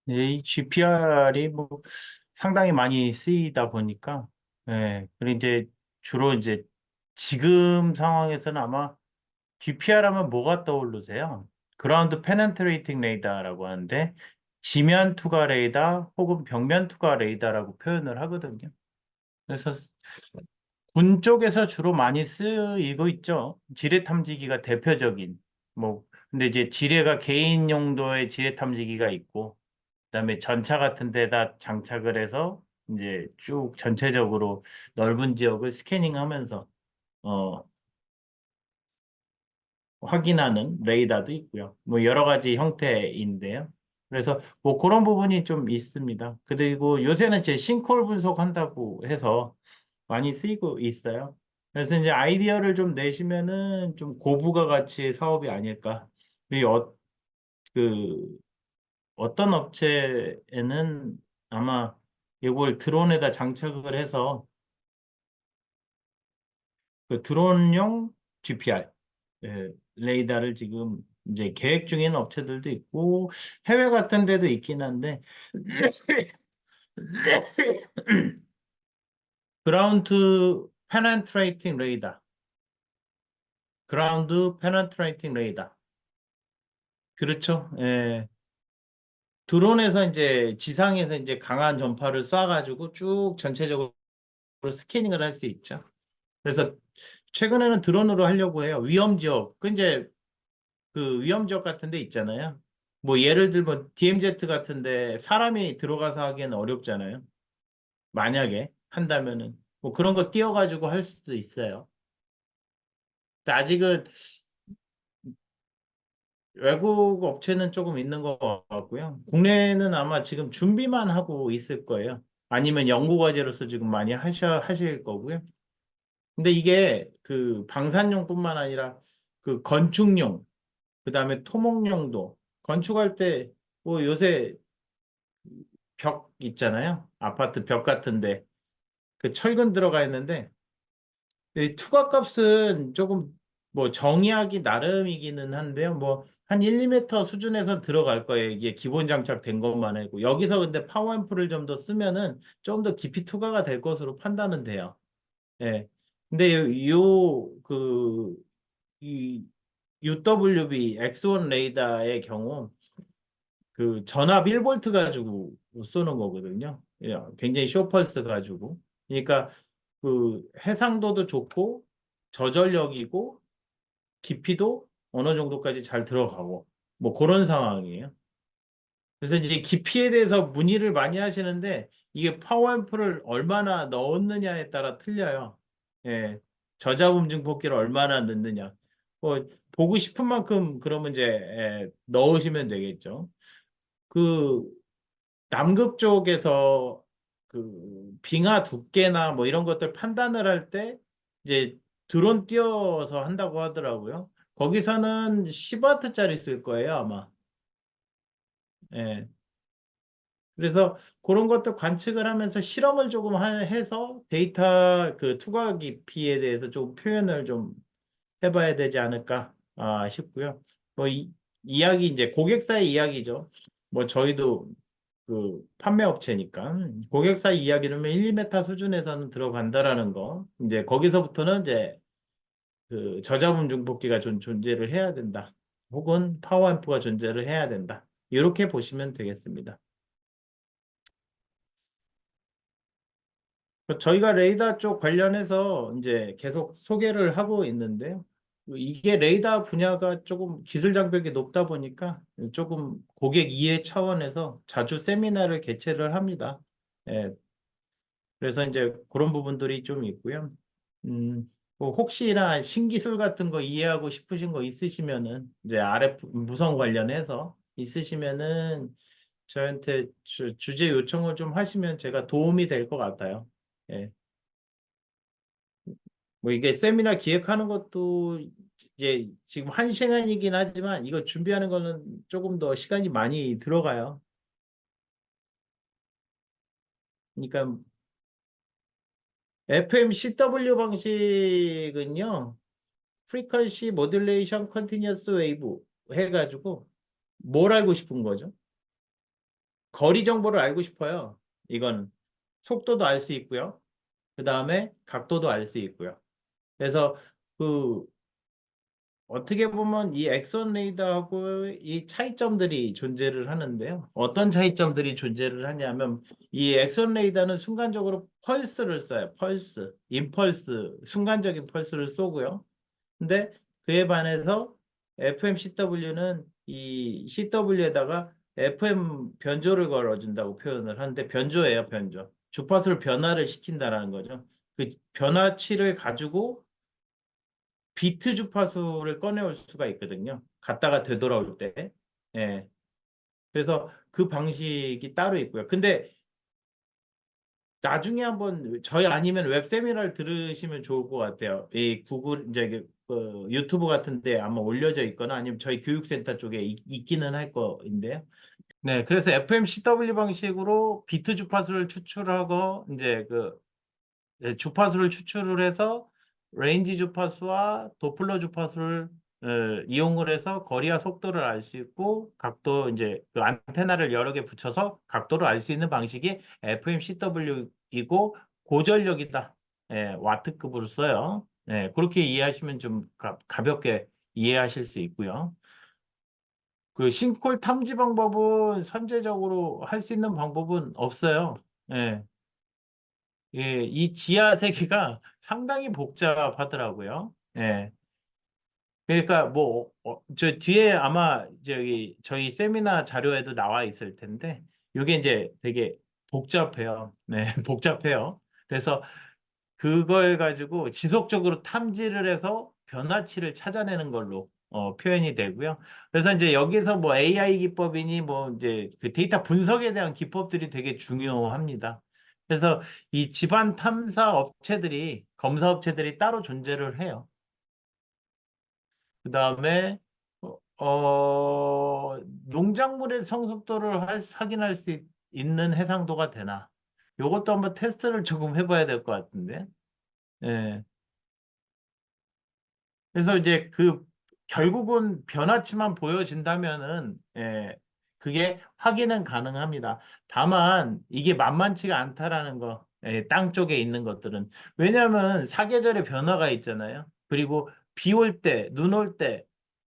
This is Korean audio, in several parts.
이 GPR이 뭐 상당히 많이 쓰이다 보니까, 그리고 이제 주로 이제 지금 상황에서는 아마 GPR 하면 뭐가 떠오르세요? 그라운드 페네트레이팅 레이더라고 하는데, 지면 투과 레이더 혹은 벽면 투과 레이더라고 표현을 하거든요. 그래서 군 쪽에서 주로 많이 쓰이고 있죠. 지뢰 탐지기가 대표적인. 뭐 근데 이제 지뢰가 개인 용도의 지뢰 탐지기가 있고, 그다음에 전차 같은 데다 장착을 해서 이제 쭉 전체적으로 넓은 지역을 스캐닝하면서 어, 확인하는 레이더도 있고요. 뭐 여러 가지 형태인데요. 그래서 뭐 그런 부분이 좀 있습니다. 그리고 요새는 제 싱크홀 분석한다고 해서 많이 쓰이고 있어요. 그래서 이제 아이디어를 좀 내시면은 좀 고부가 가치의 사업이 아닐까. 이 그 어떤 업체에는 아마 이걸 드론에다 장착을 해서 그 드론용 GPR 레이더를 지금 이제 계획 중인 업체들도 있고 해외 같은 데도 있긴 한데 그라운드 페네트레이팅 레이더, 그라운드 페네트레이팅 레이더. 그렇죠. 예. 드론에서 이제 지상에서 이제 강한 전파를 쏴가지고 쭉 전체적으로 스캐닝을 할 수 있죠. 그래서 최근에는 드론으로 하려고 해요. 위험 지역. 그 이제 그 위험 지역 같은 데 있잖아요. 뭐 예를 들면 DMZ 같은데 사람이 들어가서 하기에는 어렵잖아요. 만약에 한다면은 뭐 그런 거 띄워가지고 할 수도 있어요. 근데 아직은 외국 업체는 조금 있는 것 같고요. 국내는 아마 지금 준비만 하고 있을 거예요. 아니면 연구 과제로서 지금 많이 하실 거고요. 근데 이게 그 방산용뿐만 아니라 그 건축용, 그다음에 토목용도 건축할 때 뭐 요새 벽 있잖아요. 아파트 벽 같은데 그 철근 들어가 있는데 이 투과값은 조금 뭐 정의하기 나름이기는 한데요. 뭐 한 1, 2m 수준에서 들어갈 거예요. 이게 기본 장착된 것만 해고 여기서 근데 파워앰프를 좀 더 쓰면은 좀 더 깊이 투과가 될 것으로 판단은 돼요. 예. 근데 이 UWB X1 레이더의 경우 그 전압 1볼트 가지고 쏘는 거거든요. 예, 굉장히 쇼펄스 가지고. 그러니까 그 해상도도 좋고 저전력이고 깊이도 어느 정도까지 잘 들어가고 뭐 그런 상황이에요. 그래서 이제 깊이에 대해서 문의를 많이 하시는데 이게 파워앰프를 얼마나 넣었느냐에 따라 틀려요. 예. 저자음 증폭기를 얼마나 넣느냐. 뭐 보고 싶은 만큼 그러면 이제 넣으시면 되겠죠. 그 남극 쪽에서 그 빙하 두께나 뭐 이런 것들 판단을 할 때 이제 드론 띄워서 한다고 하더라고요. 거기서는 10와트짜리 쓸 거예요, 아마. 예. 그래서 그런 것도 관측을 하면서 실험을 조금 해서 데이터 그 투과 깊이에 대해서 좀 표현을 좀 해봐야 되지 않을까 싶고요. 뭐 이야기 이제 고객사의 이야기죠. 뭐 저희도 그 판매업체니까 고객사 이야기를 1, 2m 수준에서는 들어간다라는 거. 이제 거기서부터는 이제 그 저자분 중복기가 존재를 해야 된다. 혹은 파워앰프가 존재를 해야 된다. 이렇게 보시면 되겠습니다. 저희가 레이더 쪽 관련해서 이제 계속 소개를 하고 있는데요. 이게 레이더 분야가 조금 기술 장벽이 높다 보니까 조금 고객 이해 차원에서 자주 세미나를 개최를 합니다. 예, 그래서 이제 그런 부분들이 좀 있고요. 뭐 혹시나 신기술 같은 거 이해하고 싶으신 거 있으시면은 이제 RF 무선 관련해서 있으시면은 저한테 주제 요청을 좀 하시면 제가 도움이 될 것 같아요. 예. 뭐 이게 세미나 기획하는 것도 이제 지금 1시간이긴 하지만 이거 준비하는 거는 조금 더 시간이 많이 들어가요. 그러니까 FMCW 방식은요. Frequency Modulation Continuous Wave 해가지고 뭘 알고 싶은 거죠? 거리 정보를 알고 싶어요. 이건 속도도 알 수 있고요. 그 다음에 각도도 알 수 있고요. 그래서 그 어떻게 보면 이 엑선 레이더하고 이 차이점들이 존재를 하는데요. 어떤 차이점들이 존재를 하냐면 이 엑선 레이더는 순간적으로 펄스를 써요. 펄스, 임펄스, 순간적인 펄스를 쏘고요. 근데 그에 반해서 FMCW는 이 CW에다가 FM 변조를 걸어준다고 표현을 하는데 변조예요, 변조. 주파수를 변화를 시킨다라는 거죠. 그 변화치를 가지고 비트 주파수를 꺼내올 수가 있거든요. 갔다가 되돌아올 때. 예. 그래서 그 방식이 따로 있고요. 근데 나중에 한번 저희 아니면 웹 세미나를 들으시면 좋을 것 같아요. 이 구글 이제 유튜브 같은데 아마 올려져 있거나 아니면 저희 교육센터 쪽에 있기는 할 거인데요. 네, 그래서 FMCW 방식으로 비트 주파수를 추출하고 이제 주파수를 추출을 해서 레인지 주파수와 도플러 주파수를 이용을 해서 거리와 속도를 알 수 있고 각도 이제 그 안테나를 여러 개 붙여서 각도를 알 수 있는 방식이 FMCW이고 고전력이다. 예, 와트급으로 써요. 예, 그렇게 이해하시면 좀 가볍게 이해하실 수 있고요. 그 싱콜 탐지 방법은 선제적으로 할 수 있는 방법은 없어요. 예. 예, 이 지하 세계가 상당히 복잡하더라고요. 예. 그러니까 뭐, 저 뒤에 아마 저희 세미나 자료에도 나와 있을 텐데, 이게 이제 되게 복잡해요. 네, 복잡해요. 그래서 그걸 가지고 지속적으로 탐지를 해서 변화치를 찾아내는 걸로 표현이 되고요. 그래서 이제 여기서 뭐 AI 기법이니 뭐 이제 그 데이터 분석에 대한 기법들이 되게 중요합니다. 그래서 이 집안 탐사 업체들이 검사 업체들이 따로 존재를 해요. 그다음에 농작물의 성숙도를 확인할 수 있는 해상도가 되나? 요것도 한번 테스트를 조금 해봐야 될 것 같은데. 예. 그래서 이제 결국은 변화치만 보여진다면은 그게 확인은 가능합니다. 다만 이게 만만치가 않다라는 거, 땅 쪽에 있는 것들은 왜냐하면 사계절의 변화가 있잖아요. 그리고 비 올 때, 눈 올 때,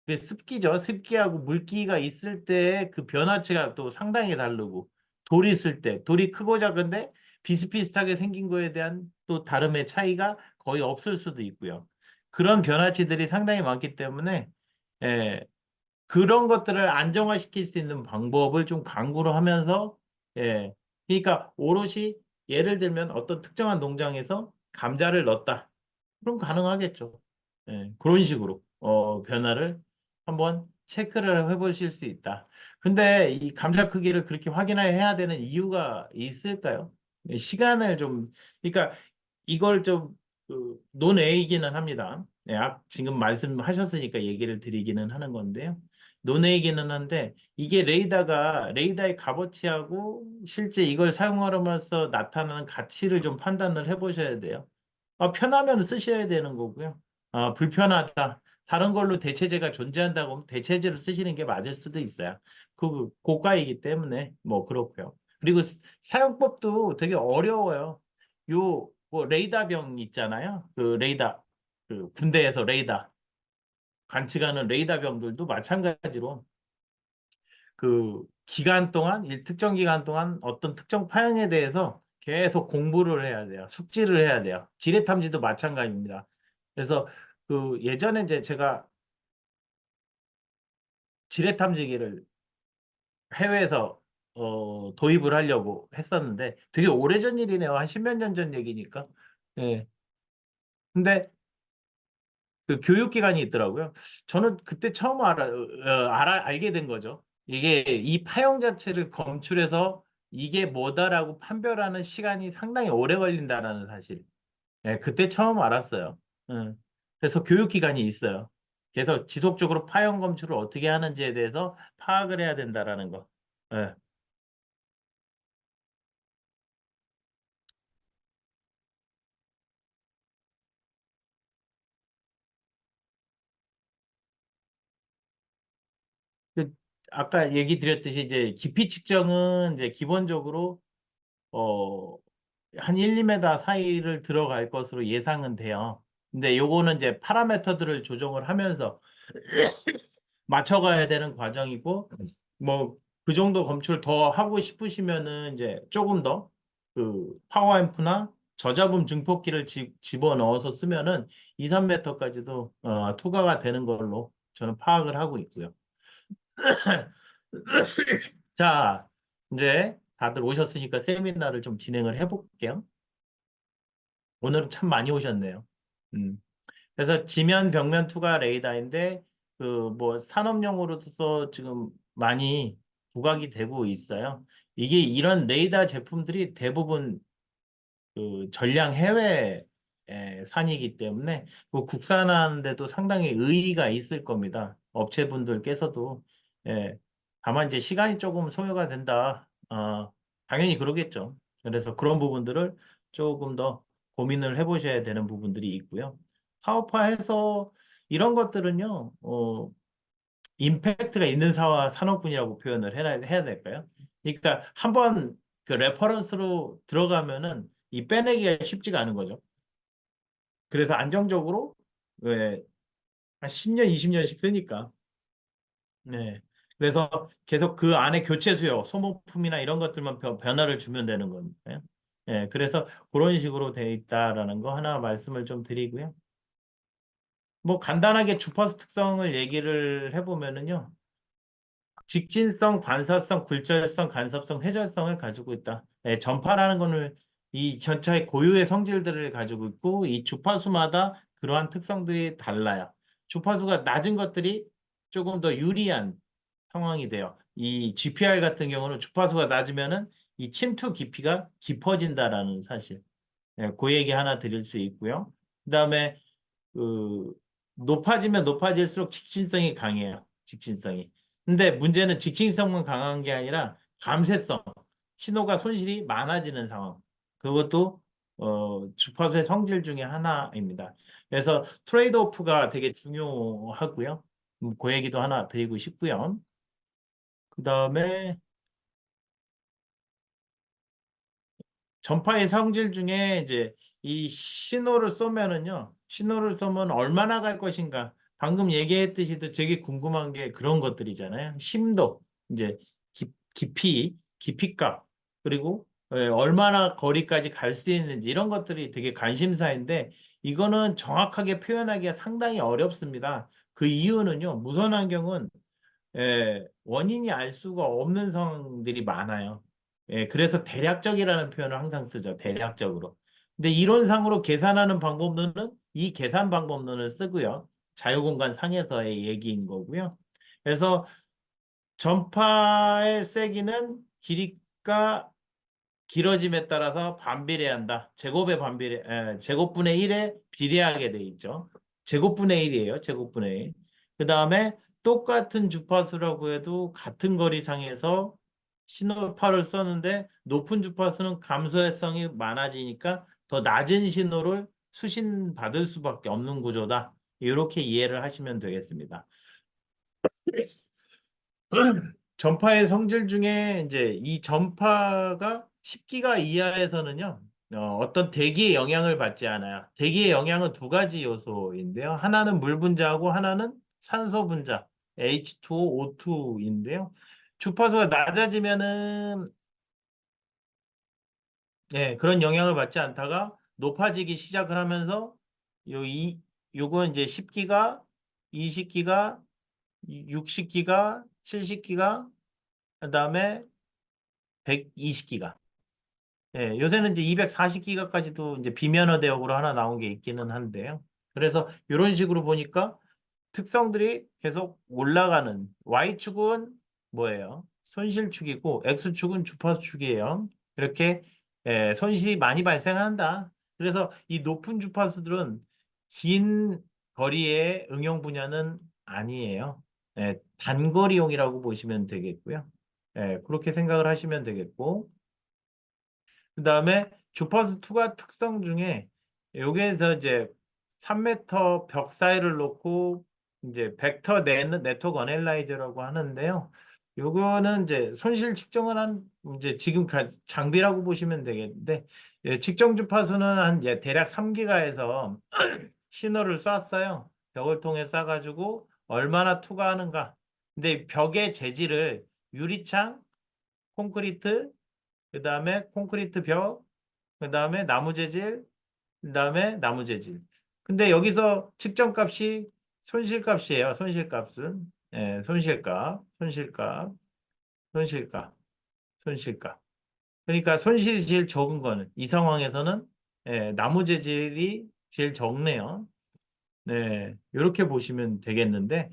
그 습기죠. 습기하고 물기가 있을 때 그 변화치가 또 상당히 다르고 돌이 있을 때 돌이 크고 작은데 비슷비슷하게 생긴 거에 대한 또 다름의 차이가 거의 없을 수도 있고요. 그런 변화치들이 상당히 많기 때문에 예, 그런 것들을 안정화시킬 수 있는 방법을 좀 강구를 하면서 예, 그러니까 오롯이 예를 들면 어떤 특정한 농장에서 감자를 넣었다. 그럼 가능하겠죠. 예, 그런 식으로 변화를 한번 체크를 해보실 수 있다. 근데 이 감자 크기를 그렇게 확인해야 되는 이유가 있을까요? 예, 시간을 좀 그러니까 이걸 좀 논외이기는 합니다. 예, 지금 말씀하셨으니까 얘기를 드리기는 하는 건데요. 논외이기는 한데 이게 레이더의 값어치하고 실제 이걸 사용함으로써 나타나는 가치를 좀 판단을 해보셔야 돼요. 편하면 쓰셔야 되는 거고요. 불편하다. 다른 걸로 대체제가 존재한다고 하면 대체제로 쓰시는 게 맞을 수도 있어요. 고가이기 때문에 뭐 그렇고요. 그리고 사용법도 되게 어려워요. 뭐 레이더병 있잖아요. 군대에서 레이더 관측하는 레이더병들도 마찬가지로 기간 동안, 특정 기간 동안 어떤 특정 파형에 대해서 계속 공부를 해야 돼요. 숙지를 해야 돼요. 지뢰 탐지도 마찬가지입니다. 그래서 예전에 이제 제가 지뢰 탐지기를 해외에서 도입을 하려고 했었는데 되게 오래전 일이네요. 한 십몇 년 전 얘기니까. 예. 근데 교육기관이 있더라고요. 저는 그때 처음 알게 된 거죠. 이게 이 파형 자체를 검출해서 이게 뭐다라고 판별하는 시간이 상당히 오래 걸린다라는 사실. 예, 그때 처음 알았어요. 예. 그래서 교육기관이 있어요. 그래서 지속적으로 파형 검출을 어떻게 하는지에 대해서 파악을 해야 된다라는 거. 예. 아까 얘기 드렸듯이 이제 깊이 측정은 이제 기본적으로 어, 한 1, 2m 사이를 들어갈 것으로 예상은 돼요. 근데 요거는 이제 파라미터들을 조정을 하면서 맞춰가야 되는 과정이고, 뭐, 그 정도 검출 더 하고 싶으시면은 이제 조금 더 그 파워앰프나 저잡음 증폭기를 집어넣어서 쓰면은 2, 3m까지도 투과가 되는 걸로 저는 파악을 하고 있고요. 자, 이제 다들 오셨으니까 세미나를 좀 진행을 해볼게요. 오늘은 참 많이 오셨네요. 음. 그래서 지면 벽면 투과 레이더인데 그 뭐 산업용으로서 지금 많이 부각이 되고 있어요. 이게 이런 레이더 제품들이 대부분 그 전량 해외 산이기 때문에 그 국산화하는데도 상당히 의의가 있을 겁니다. 업체분들께서도 예, 다만 이제 시간이 조금 소요가 된다. 당연히 그러겠죠. 그래서 그런 부분들을 조금 더 고민을 해보셔야 되는 부분들이 있고요. 사업화해서 이런 것들은요, 임팩트가 있는 산업군이라고 표현을 해야 될까요? 그러니까 한번 그 레퍼런스로 들어가면은 이 빼내기가 쉽지가 않은 거죠. 그래서 안정적으로 왜, 한 10년, 20년씩 쓰니까. 네. 그래서 계속 그 안에 교체 수요, 소모품이나 이런 것들만 변화를 주면 되는 겁니다. 예, 그래서 그런 식으로 돼 있다라는 거 하나 말씀을 좀 드리고요. 뭐 간단하게 주파수 특성을 얘기를 해보면은요. 직진성, 반사성, 굴절성, 간섭성, 회절성을 가지고 있다. 네, 전파라는 거는 이 전차의 고유의 성질들을 가지고 있고 이 주파수마다 그러한 특성들이 달라요. 주파수가 낮은 것들이 조금 더 유리한 상황이 돼요. 이 GPR 같은 경우는 주파수가 낮으면은 이 침투 깊이가 깊어진다라는 사실. 네, 그 얘기 하나 드릴 수 있고요. 그다음에 그 높아지면 높아질수록 직진성이 강해요. 직진성이. 근데 문제는 직진성만 강한 게 아니라 감쇄성, 신호가 손실이 많아지는 상황. 그것도 주파수의 성질 중에 하나입니다. 그래서 트레이드 오프가 되게 중요하고요. 그 얘기도 하나 드리고 싶고요. 그다음에 전파의 성질 중에 이제 이 신호를 쏘면은요, 신호를 쏘면 얼마나 갈 것인가. 방금 얘기했듯이도 되게 궁금한 게 그런 것들이잖아요. 심도, 이제 깊이값, 그리고 얼마나 거리까지 갈 수 있는지 이런 것들이 되게 관심사인데 이거는 정확하게 표현하기가 상당히 어렵습니다. 그 이유는요, 무선 환경은 원인이 알 수가 없는 상황들이 많아요. 그래서 대략적이라는 표현을 항상 쓰죠. 대략적으로. 근데 이론상으로 계산하는 방법론은 이 계산 방법론을 쓰고요. 자유공간 상에서의 얘기인 거고요. 그래서 전파의 세기는 길이가 길어짐에 따라서 반비례한다. 제곱분의 1에 비례하게 돼 있죠. 제곱분의 1이에요. 제곱분의 1. 그 다음에 똑같은 주파수라고 해도 같은 거리상에서 신호파를 썼는데 높은 주파수는 감소성이 많아지니까 더 낮은 신호를 수신받을 수밖에 없는 구조다. 이렇게 이해를 하시면 되겠습니다. 전파의 성질 중에 이제 이 전파가 10기가 이하에서는요, 어떤 대기의 영향을 받지 않아요. 대기의 영향은 두 가지 요소인데요. 하나는 물 분자하고 하나는 산소 분자, H2O, O2인데요. 주파수가 낮아지면은, 그런 영향을 받지 않다가 높아지기 시작을 하면서 요건 이제 10기가, 20기가, 60기가, 70기가, 그다음에 120기가. 요새는 이제 240기가까지도 이제 비면허 대역으로 하나 나온 게 있기는 한데요. 그래서 이런 식으로 보니까 특성들이 계속 올라가는 Y축은 뭐예요? 손실축이고 X축은 주파수축이에요. 이렇게 손실이 많이 발생한다. 그래서 이 높은 주파수들은 긴 거리의 응용 분야는 아니에요. 단거리용이라고 보시면 되겠고요. 그렇게 생각을 하시면 되겠고 그다음에 주파수 투과 특성 중에 여기에서 이제 3m 벽 사이를 놓고 이제 벡터 네트워크 어널라이저라고 하는데요. 요거는 이제 손실 측정을 한 이제 지금 장비라고 보시면 되겠는데 예, 측정 주파수는 한 예, 대략 3기가에서 신호를 쐈어요. 벽을 통해 쏴가지고 얼마나 투과하는가. 근데 벽의 재질을 유리창, 콘크리트, 그다음에 콘크리트 벽, 그다음에 나무 재질, 그다음에 나무 재질. 근데 여기서 측정값이 손실값이에요. 손실값은 예, 손실값. 손실가. 그러니까 손실이 제일 적은 거는 이 상황에서는 예, 나무 재질이 제일 적네요. 네, 이렇게 보시면 되겠는데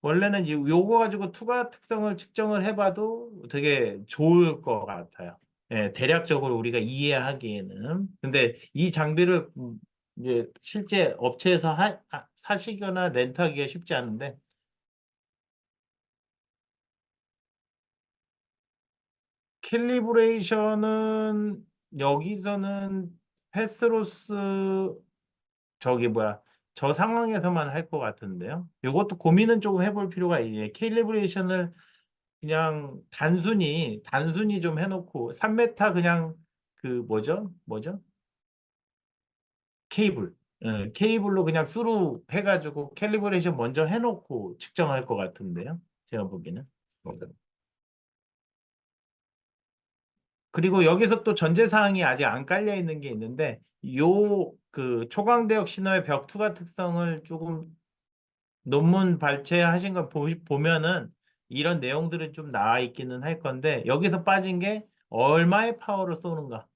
원래는 요거 가지고 투과 특성을 측정을 해봐도 되게 좋을 것 같아요. 예, 대략적으로 우리가 이해하기에는. 근데 이 장비를 이제 실제 업체에서 사시거나 렌트하기가 쉽지 않은데 캘리브레이션은 여기서는 패스로스 저기 뭐야 저 상황에서만 할 것 같은데요. 이것도 고민은 조금 해볼 필요가 있네. 캘리브레이션을 그냥 단순히 좀 해놓고 3m 그냥 그 뭐죠? 케이블. 예, 케이블로 그냥 수루 해가지고 캘리브레이션 먼저 해놓고 측정할 것 같은데요. 제가 보기에는. 그리고 여기서 또 전제사항이 아직 안 깔려 있는 게 있는데 요 그 초광대역 신호의 벽투과 특성을 조금 논문 발췌하신 거 보면은 이런 내용들은 좀 나와 있기는 할 건데 여기서 빠진 게 얼마의 파워를 쏘는가.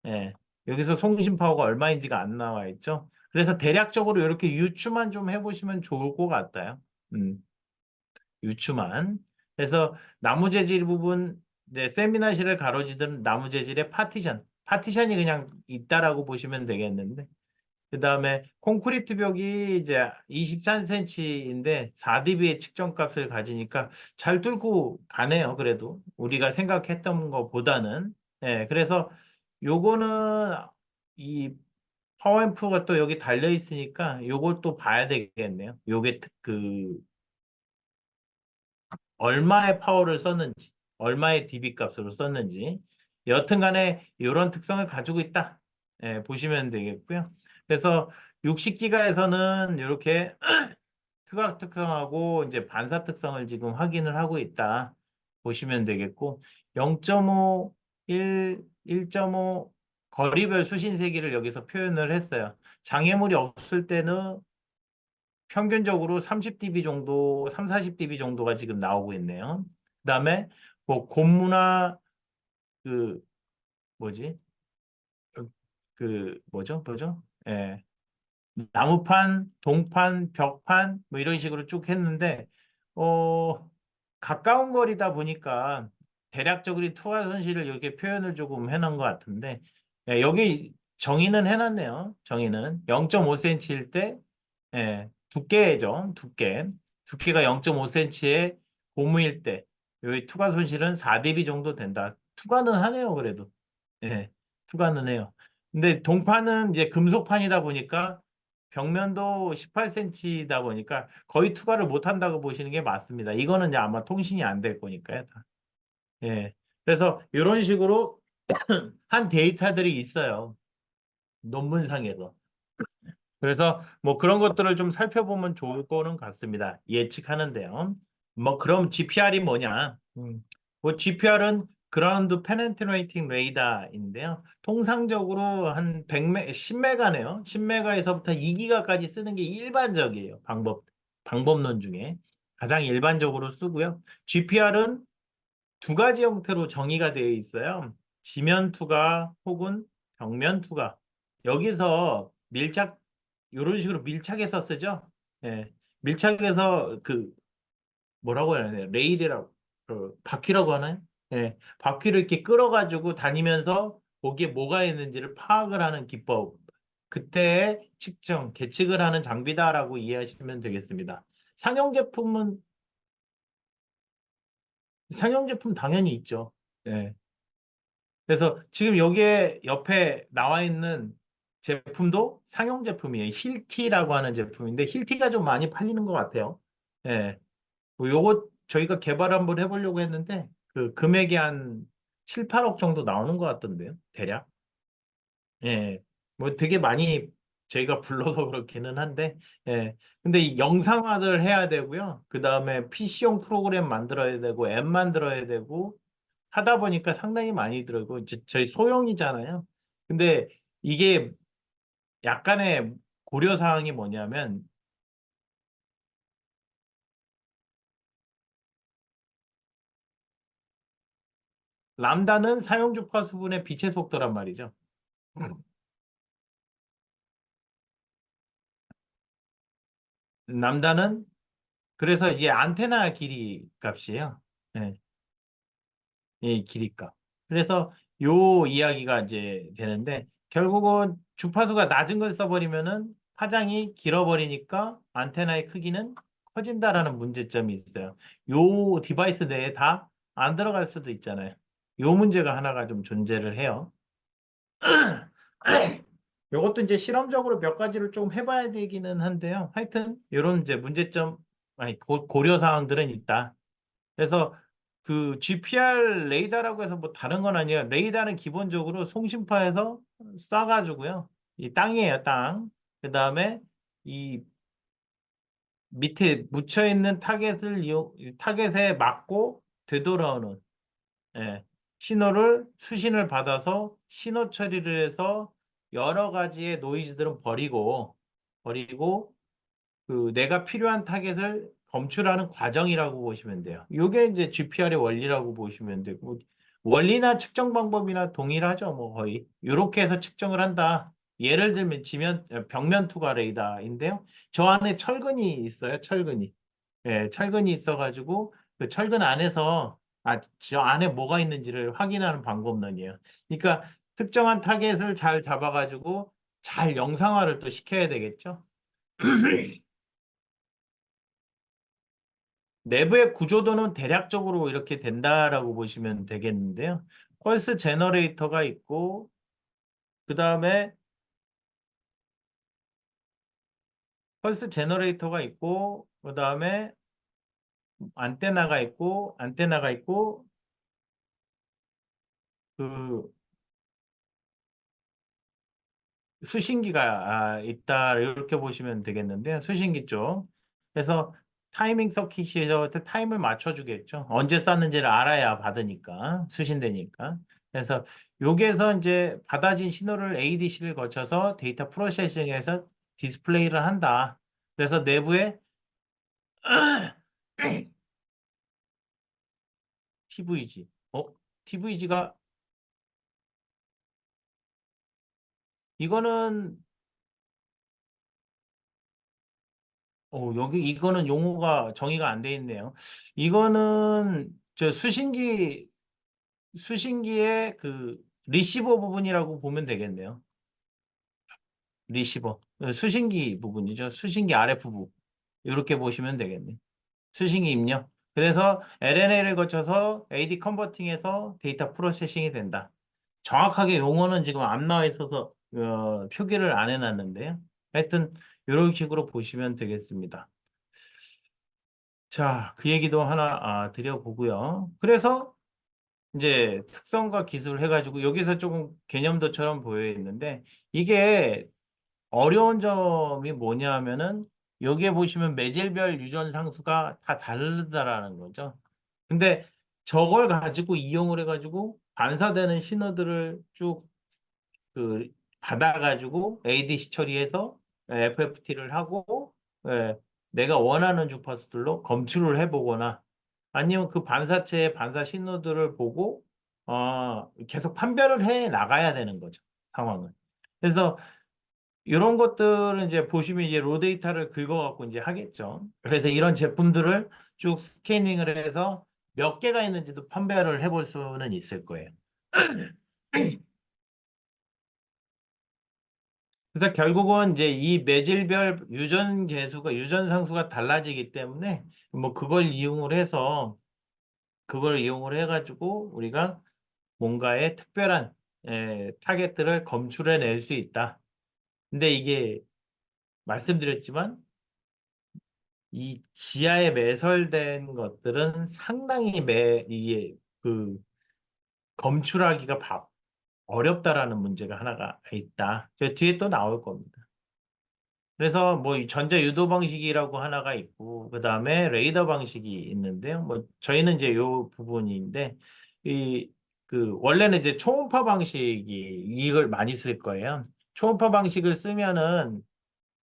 예. 여기서 송신 파워가 얼마인지가 안 나와 있죠. 그래서 대략적으로 이렇게 유추만 좀 해보시면 좋을 것 같아요. 음. 유추만. 그래서 나무 재질 부분 이제 세미나실을 가로지르는 나무 재질의 파티션이 그냥 있다라고 보시면 되겠는데 그다음에 콘크리트 벽이 이제 23cm인데 4dB의 측정값을 가지니까 잘 뚫고 가네요. 그래도 우리가 생각했던 것보다는 그래서 요거는 이 파워앰프가 또 여기 달려 있으니까 요걸 또 봐야 되겠네요. 요게 그 얼마의 파워를 썼는지, 얼마의 dB 값으로 썼는지. 여튼간에 이런 특성을 가지고 있다. 보시면 되겠고요. 그래서 60기가에서는 이렇게 투각 특성하고 이제 반사 특성을 지금 확인을 하고 있다. 보시면 되겠고 0.5, 1, 1.5 거리별 수신 세기를 여기서 표현을 했어요. 장애물이 없을 때는 평균적으로 30dB 정도, 3, 40dB 정도가 지금 나오고 있네요. 그다음에 뭐 곤무나 그 뭐지? 그 뭐죠? 예. 나무판, 동판, 벽판 뭐 이런 식으로 쭉 했는데 어 가까운 거리다 보니까 대략적으로 투하 손실을 이렇게 표현을 조금 해놓은 것 같은데 여기 정의는 해놨네요. 정의는 0.5cm일 때 두께죠. 두께가 0.5cm의 고무일 때 여기 투과 손실은 4dB 정도 된다. 투과는 하네요. 그래도 예, 투과는 해요. 근데 동판은 이제 금속판이다 보니까 벽면도 18cm다 보니까 거의 투과를 못 한다고 보시는 게 맞습니다. 이거는 이제 아마 통신이 안 될 거니까요. 다. 예. 그래서 이런 식으로 한 데이터들이 있어요. 논문상에서. 그래서 뭐 그런 것들을 좀 살펴보면 좋을 거는 같습니다. 예측하는데요. 뭐 그럼 GPR이 뭐냐? 뭐 GPR은 그라운드 페네트레이팅 레이더인데요. 통상적으로 한 100메, 10메가네요. 10메가에서부터 2기가까지 쓰는 게 일반적이에요. 방법론 중에 가장 일반적으로 쓰고요. GPR은 두 가지 형태로 정의가 되어 있어요. 지면 투과 혹은 벽면 투과. 여기서 이런 식으로 밀착해서 쓰죠. 예. 밀착해서 그 뭐라고 해야 되나 레일이라고 바퀴라고 하나요? 예, 바퀴를 이렇게 끌어가지고 다니면서 거기에 뭐가 있는지를 파악을 하는 기법. 그때의 측정, 계측을 하는 장비다라고 이해하시면 되겠습니다. 상용 제품은 상용 제품 당연히 있죠. 예. 그래서 지금 여기에 옆에 나와 있는 제품도 상용 제품이에요. 힐티라고 하는 제품인데 힐티가 좀 많이 팔리는 것 같아요. 예. 뭐 요거 저희가 개발 한번 해보려고 했는데 그 금액이 한 7, 8억 정도 나오는 것 같던데요. 대략. 예. 뭐 되게 많이 저희가 불러서 그렇기는 한데, 예. 근데 이 영상화를 해야 되고요. 그 다음에 PC용 프로그램 만들어야 되고, 앱 만들어야 되고, 하다 보니까 상당히 많이 들어고, 저희 소형이잖아요. 근데 이게 약간의 고려사항이 뭐냐면, 람다는 사용 주파수분의 빛의 속도란 말이죠. 람다는 그래서 이게 안테나 길이 값이에요. 예. 이 길이값. 그래서 요 이야기가 이제 되는데 결국은 주파수가 낮은 걸 써버리면은 파장이 길어버리니까 안테나의 크기는 커진다라는 문제점이 있어요. 요 디바이스 내에 다 안 들어갈 수도 있잖아요. 요 문제가 하나가 좀 존재를 해요. 요것도 이제 실험적으로 몇 가지를 좀 해봐야 되기는 한데요. 하여튼 요런 이제 문제점, 아니 고려 사항들은 있다. 그래서 그 GPR 레이더라고 해서 뭐 다른 건 아니에요. 레이더는 기본적으로 송신파에서 쏴가지고요. 이 땅이에요, 땅. 그 다음에 이 밑에 묻혀 있는 타겟에 맞고 되돌아오는, 예, 신호를 수신을 받아서 신호 처리를 해서 여러 가지의 노이즈들은 버리고 그 내가 필요한 타겟을 검출하는 과정이라고 보시면 돼요. 이게 이제 GPR의 원리라고 보시면 되고 원리나 측정 방법이나 동일하죠. 뭐 거의 이렇게 해서 측정을 한다. 예를 들면 벽면 투과 레이더인데요. 저 안에 철근이 있어요. 철근이. 예, 철근이 있어가지고 그 철근 안에서 저 안에 뭐가 있는지를 확인하는 방법론이에요. 그러니까 특정한 타겟을 잘 잡아가지고 잘 영상화를 또 시켜야 되겠죠. 내부의 구조도는 대략적으로 이렇게 된다라고 보시면 되겠는데요. 펄스 제너레이터가 있고, 그 다음에 그 다음에 안테나가 있고, 그 수신기가 있다 이렇게 보시면 되겠는데 수신기 쪽. 그래서 타이밍 서킷이죠. 타임을 맞춰주겠죠. 언제 쐈는지를 알아야 받으니까 수신되니까. 그래서 여기에서 이제 받아진 신호를 ADC를 거쳐서 데이터 프로세싱해서 디스플레이를 한다. 그래서 내부에 TVG. TVG가 이거는 여기 이거는 용어가 정의가 안 돼 있네요. 이거는 저 수신기의 그 리시버 부분이라고 보면 되겠네요. 리시버. 수신기 부분이죠. 수신기 아랫부분. 이렇게 보시면 되겠네요. 수신기 입력. 그래서 LNA를 거쳐서 AD 컨버팅해서 데이터 프로세싱이 된다. 정확하게 용어는 지금 안 나와 있어서 표기를 안 해놨는데요. 하여튼 이런 식으로 보시면 되겠습니다. 자, 그 얘기도 하나 드려보고요. 그래서 이제 특성과 기술 해가지고 여기서 조금 개념도처럼 보여 있는데 이게 어려운 점이 뭐냐 하면은 여기에 보시면 매질별 유전 상수가 다 다르다라는 거죠. 근데 저걸 가지고 이용을 해가지고 반사되는 신호들을 쭉 그 받아가지고 ADC 처리해서 FFT를 하고 예, 내가 원하는 주파수들로 검출을 해보거나 아니면 그 반사체의 반사 신호들을 보고 계속 판별을 해 나가야 되는 거죠. 상황을. 그래서 이런 것들은 이제 보시면 이제 로 데이터를 긁어갖고 이제 하겠죠. 그래서 이런 제품들을 쭉 스캐닝을 해서 몇 개가 있는지도 판별을 해볼 수는 있을 거예요. 그래서 결국은 이제 이 매질별 유전 상수가 달라지기 때문에 뭐 그걸 이용을 해가지고 우리가 뭔가의 특별한 타겟들을 검출해낼 수 있다. 근데 이게 말씀드렸지만 이 지하에 매설된 것들은 상당히 이게 그 검출하기가 어렵다라는 문제가 하나가 있다. 저 뒤에 또 나올 겁니다. 그래서 뭐 이 전자 유도 방식이라고 하나가 있고 그다음에 레이더 방식이 있는데요. 뭐 저희는 이제 요 부분인데 이 그 원래는 이제 초음파 방식이 이걸 많이 쓸 거예요. 초음파 방식을 쓰면은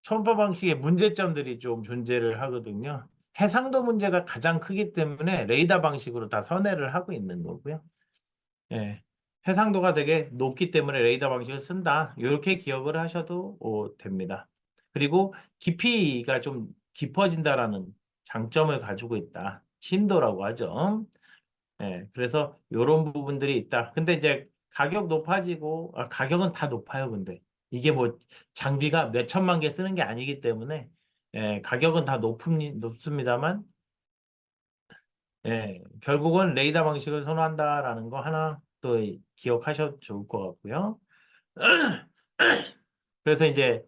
초음파 방식의 문제점들이 좀 존재를 하거든요. 해상도 문제가 가장 크기 때문에 레이더 방식으로 다 선회를 하고 있는 거고요. 예. 해상도가 되게 높기 때문에 레이더 방식을 쓴다. 이렇게 기억을 하셔도 됩니다. 그리고 깊이가 좀 깊어진다라는 장점을 가지고 있다. 심도라고 하죠. 예. 그래서 요런 부분들이 있다. 근데 이제 가격 높아지고 가격은 다 높아요, 근데. 이게 뭐 장비가 몇 천만 개 쓰는 게 아니기 때문에 가격은 다 높습니다만 결국은 레이더 방식을 선호한다라는 거 하나 또 기억하셔도 좋을 것 같고요. 그래서 이제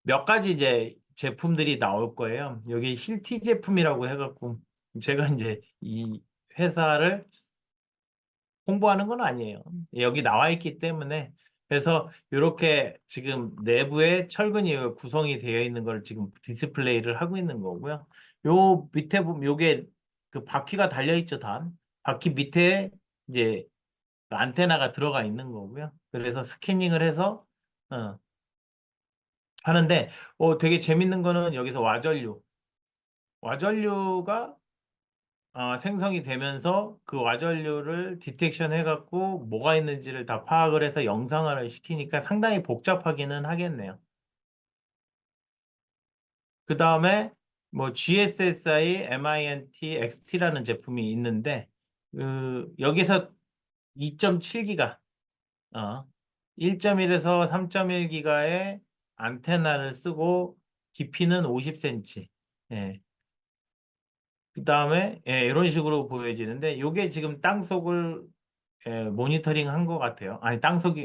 몇 가지 이제 제품들이 나올 거예요. 여기 힐티 제품이라고 해갖고 제가 이제 이 회사를 홍보하는 건 아니에요. 여기 나와 있기 때문에 그래서 이렇게 지금 내부에 철근이 구성이 되어 있는 걸 지금 디스플레이를 하고 있는 거고요. 요 밑에 보면 요게 그 바퀴가 달려 있죠, 단. 바퀴 밑에 이제 안테나가 들어가 있는 거고요. 그래서 스캐닝을 해서 어, 하는데 되게 재밌는 거는 여기서 와전류가 생성이 되면서 그 와전류를 디텍션 해갖고 뭐가 있는지를 다 파악을 해서 영상화를 시키니까 상당히 복잡하기는 하겠네요. 그 다음에 뭐 GSSI, MINT, XT라는 제품이 있는데 여기서 2.7기가 1.1에서 3.1기가의 안테나를 쓰고 깊이는 50cm. 예. 그 다음에 이런 식으로 보여지는데 이게 지금 땅속을 모니터링 한 것 같아요. 아니 땅속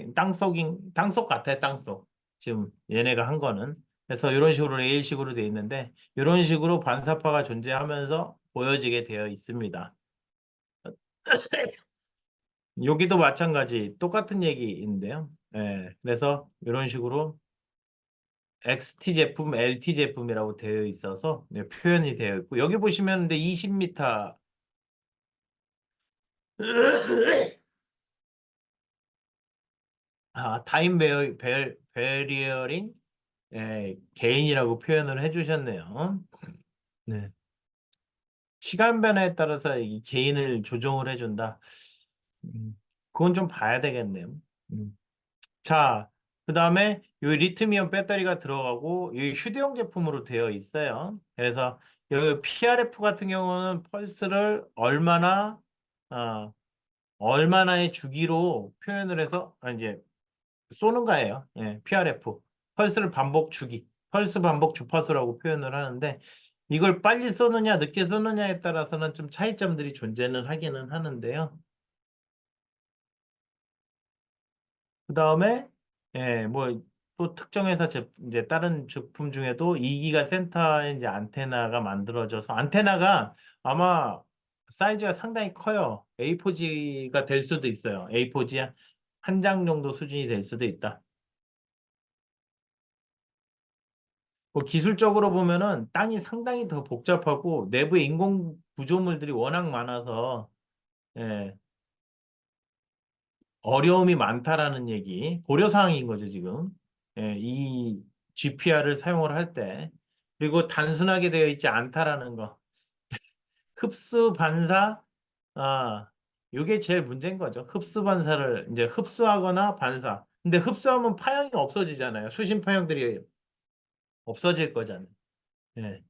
같아요. 땅속. 지금 얘네가 한 거는. 그래서 이런 식으로 레일식으로 되어 있는데 이런 식으로 반사파가 존재하면서 보여지게 되어 있습니다. 여기도 마찬가지 똑같은 얘기인데요. 그래서 이런 식으로 XT 제품, LT 제품이라고 되어 있어서 표현이 되어 있고 여기 보시면 근데 20m 타임 베리어링 개인이라고 표현을 해주셨네요. 네. 시간 변화에 따라서 이 개인을 조정을 해준다. 그건 좀 봐야 되겠네요. 음. 자, 그 다음에 이 리튬이온 배터리가 들어가고 이 휴대용 제품으로 되어 있어요. 그래서 여기 PRF 같은 경우는 펄스를 어, 얼마나의 주기로 표현을 해서 이제 쏘는 거예요. PRF. 펄스를 반복 주기. 펄스 반복 주파수라고 표현을 하는데 이걸 빨리 쏘느냐 늦게 쏘느냐에 따라서는 좀 차이점들이 존재는 하기는 하는데요. 그 다음에 뭐 또 특정 회사 이제 다른 제품 중에도 2기가 센터에 이제 안테나가 만들어져서 안테나가 아마 사이즈가 상당히 커요. A4G가 될 수도 있어요. A4G 한 장 정도 수준이 될 수도 있다. 뭐 기술적으로 보면은 땅이 상당히 더 복잡하고 내부에 인공 구조물들이 워낙 많아서 예, 어려움이 많다라는 얘기, 고려사항인 거죠, 지금. 이 GPR을 사용을 할 때. 그리고 단순하게 되어 있지 않다라는 거. 흡수 반사, 이게 제일 문제인 거죠. 흡수 반사를 이제 흡수하거나 반사. 근데 흡수하면 파형이 없어지잖아요. 수신 파형들이 없어질 거잖아요. 예.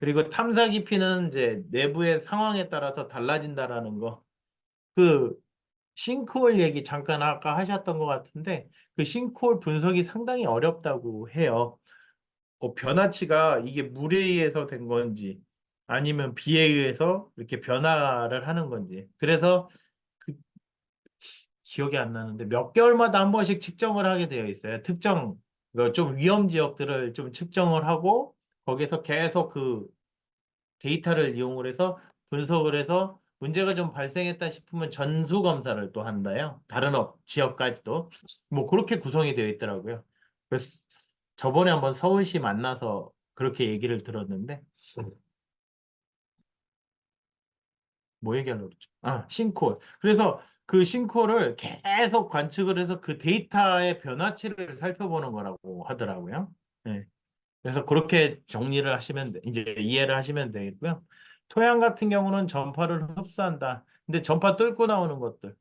그리고 탐사 깊이는 이제 내부의 상황에 따라서 달라진다라는 거. 그 싱크홀 얘기 잠깐 아까 하셨던 것 같은데 그 싱크홀 분석이 상당히 어렵다고 해요. 변화치가 이게 물에 의해서 된 건지 아니면 비에 의해서 이렇게 변화를 하는 건지. 그래서 그 기억이 안 나는데 몇 개월마다 한 번씩 측정을 하게 되어 있어요. 좀 위험 지역들을 좀 측정을 하고 거기서 계속 데이터를 이용을 해서 분석을 해서 문제가 좀 발생했다 싶으면 전수 검사를 또 한다요. 다른 지역까지도. 뭐 그렇게 구성이 되어 있더라고요. 그래서 저번에 한번 서울시 만나서 그렇게 얘기를 들었는데 뭐 얘기하려고 그랬죠? 아, 싱크홀. 그래서 그 싱크홀을 계속 관측을 해서 그 데이터의 변화치를 살펴보는 거라고 하더라고요. 네. 그래서 그렇게 정리를 하시면, 이제 이해를 하시면 되겠고요. 토양 같은 경우는 전파를 흡수한다. 근데 전파 뚫고 나오는 것들.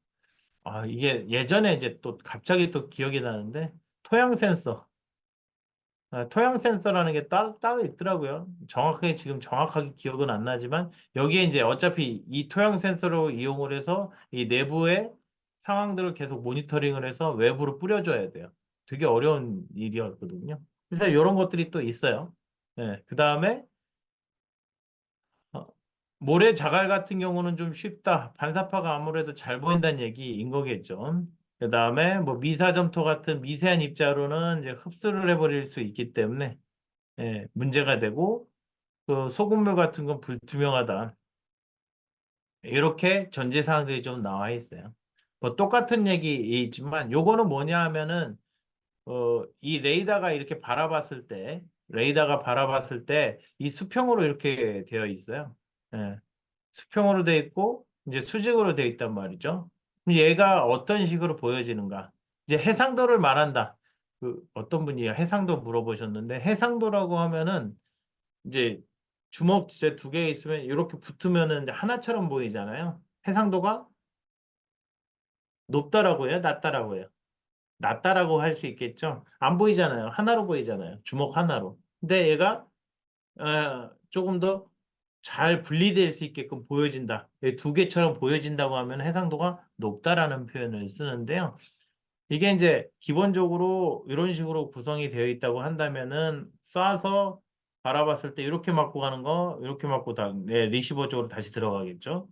아, 이게 예전에 이제 또 갑자기 또 기억이 나는데, 토양 센서. 토양 센서라는 게 따로 있더라고요. 정확하게 지금 정확하게 기억은 안 나지만 여기에 이제 어차피 이 토양 센서로 이용을 해서 이 내부의 상황들을 계속 모니터링을 해서 외부로 뿌려줘야 돼요. 되게 어려운 일이었거든요. 그래서 이런 것들이 또 있어요. 예, 그 다음에 모래 자갈 같은 경우는 좀 쉽다. 반사파가 아무래도 잘 보인다는 얘기인 거겠죠. 그 다음에 뭐 미사점토 같은 미세한 입자로는 이제 흡수를 해버릴 수 있기 때문에 문제가 되고 그 소금물 같은 건 불투명하다. 이렇게 전제 사항들이 좀 나와 있어요. 뭐 똑같은 얘기이지만 요거는 뭐냐 하면은 이 레이더가 이렇게 바라봤을 때 레이더가 바라봤을 때 이 수평으로 이렇게 되어 있어요. 예. 수평으로 되어 있고 이제 수직으로 되어 있단 말이죠. 그럼 얘가 어떤 식으로 보여지는가? 이제 해상도를 말한다. 그 어떤 분이 해상도 물어보셨는데 해상도라고 하면은 이제 주먹 두 개 있으면 이렇게 붙으면은 이제 하나처럼 보이잖아요. 해상도가 높다라고 해요, 낮다라고 해요. 낮다라고 할 수 있겠죠. 안 보이잖아요. 하나로 보이잖아요. 주먹 하나로. 근데 얘가 조금 더 잘 분리될 수 있게끔 보여진다. 두 개처럼 보여진다고 하면 해상도가 높다라는 표현을 쓰는데요. 이게 이제 기본적으로 이런 식으로 구성이 되어 있다고 한다면은 쏴서 바라봤을 때 이렇게 맞고 가는 거, 이렇게 맞고 리시버 쪽으로 다시 들어가겠죠.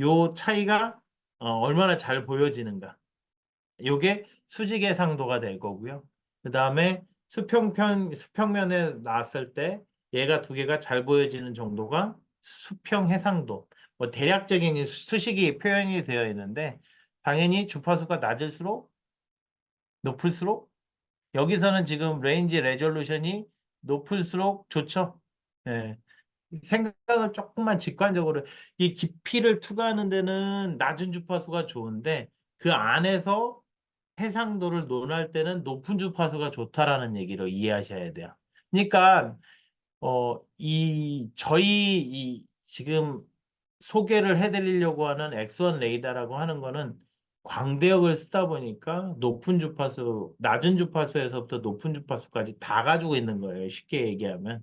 요 차이가 얼마나 잘 보여지는가. 요게 수직의 상도가 될 거고요. 그 다음에 수평면에 나왔을 때 얘가 두 개가 잘 보여지는 정도가 수평 해상도. 뭐 대략적인 수식이 표현이 되어 있는데 당연히 주파수가 낮을수록 높을수록 여기서는 지금 레인지 레졸루션이 높을수록 좋죠. 예. 생각을 조금만 직관적으로 이 깊이를 투과하는 데는 낮은 주파수가 좋은데 그 안에서 해상도를 논할 때는 높은 주파수가 좋다라는 얘기를 이해하셔야 돼요. 그러니까 저희 지금 소개를 해드리려고 하는 엑스원 레이더라고 하는 거는 광대역을 쓰다 보니까 높은 주파수, 낮은 주파수에서부터 높은 주파수까지 다 가지고 있는 거예요. 쉽게 얘기하면.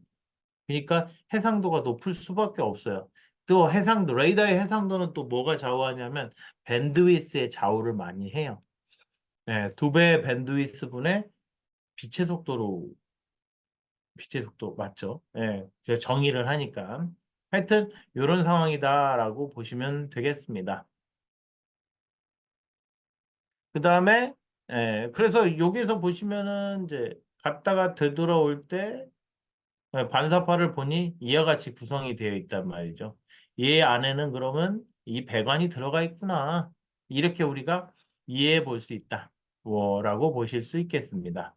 그러니까 해상도가 높을 수밖에 없어요. 또 레이더의 해상도는 또 뭐가 좌우하냐면 밴드위스의 좌우를 많이 해요. 네, 두 배의 밴드위스 분의 빛의 속도로 빛의 속도 맞죠? 예, 제가 정의를 하니까. 하여튼 이런 상황이다라고 보시면 되겠습니다. 그 다음에 그래서 여기서 보시면은 이제 갔다가 되돌아올 때 반사파를 보니 이와 같이 구성이 되어 있단 말이죠. 얘 안에는 그러면 이 배관이 들어가 있구나. 이렇게 우리가 이해해 볼 수 있다. 라고 보실 수 있겠습니다.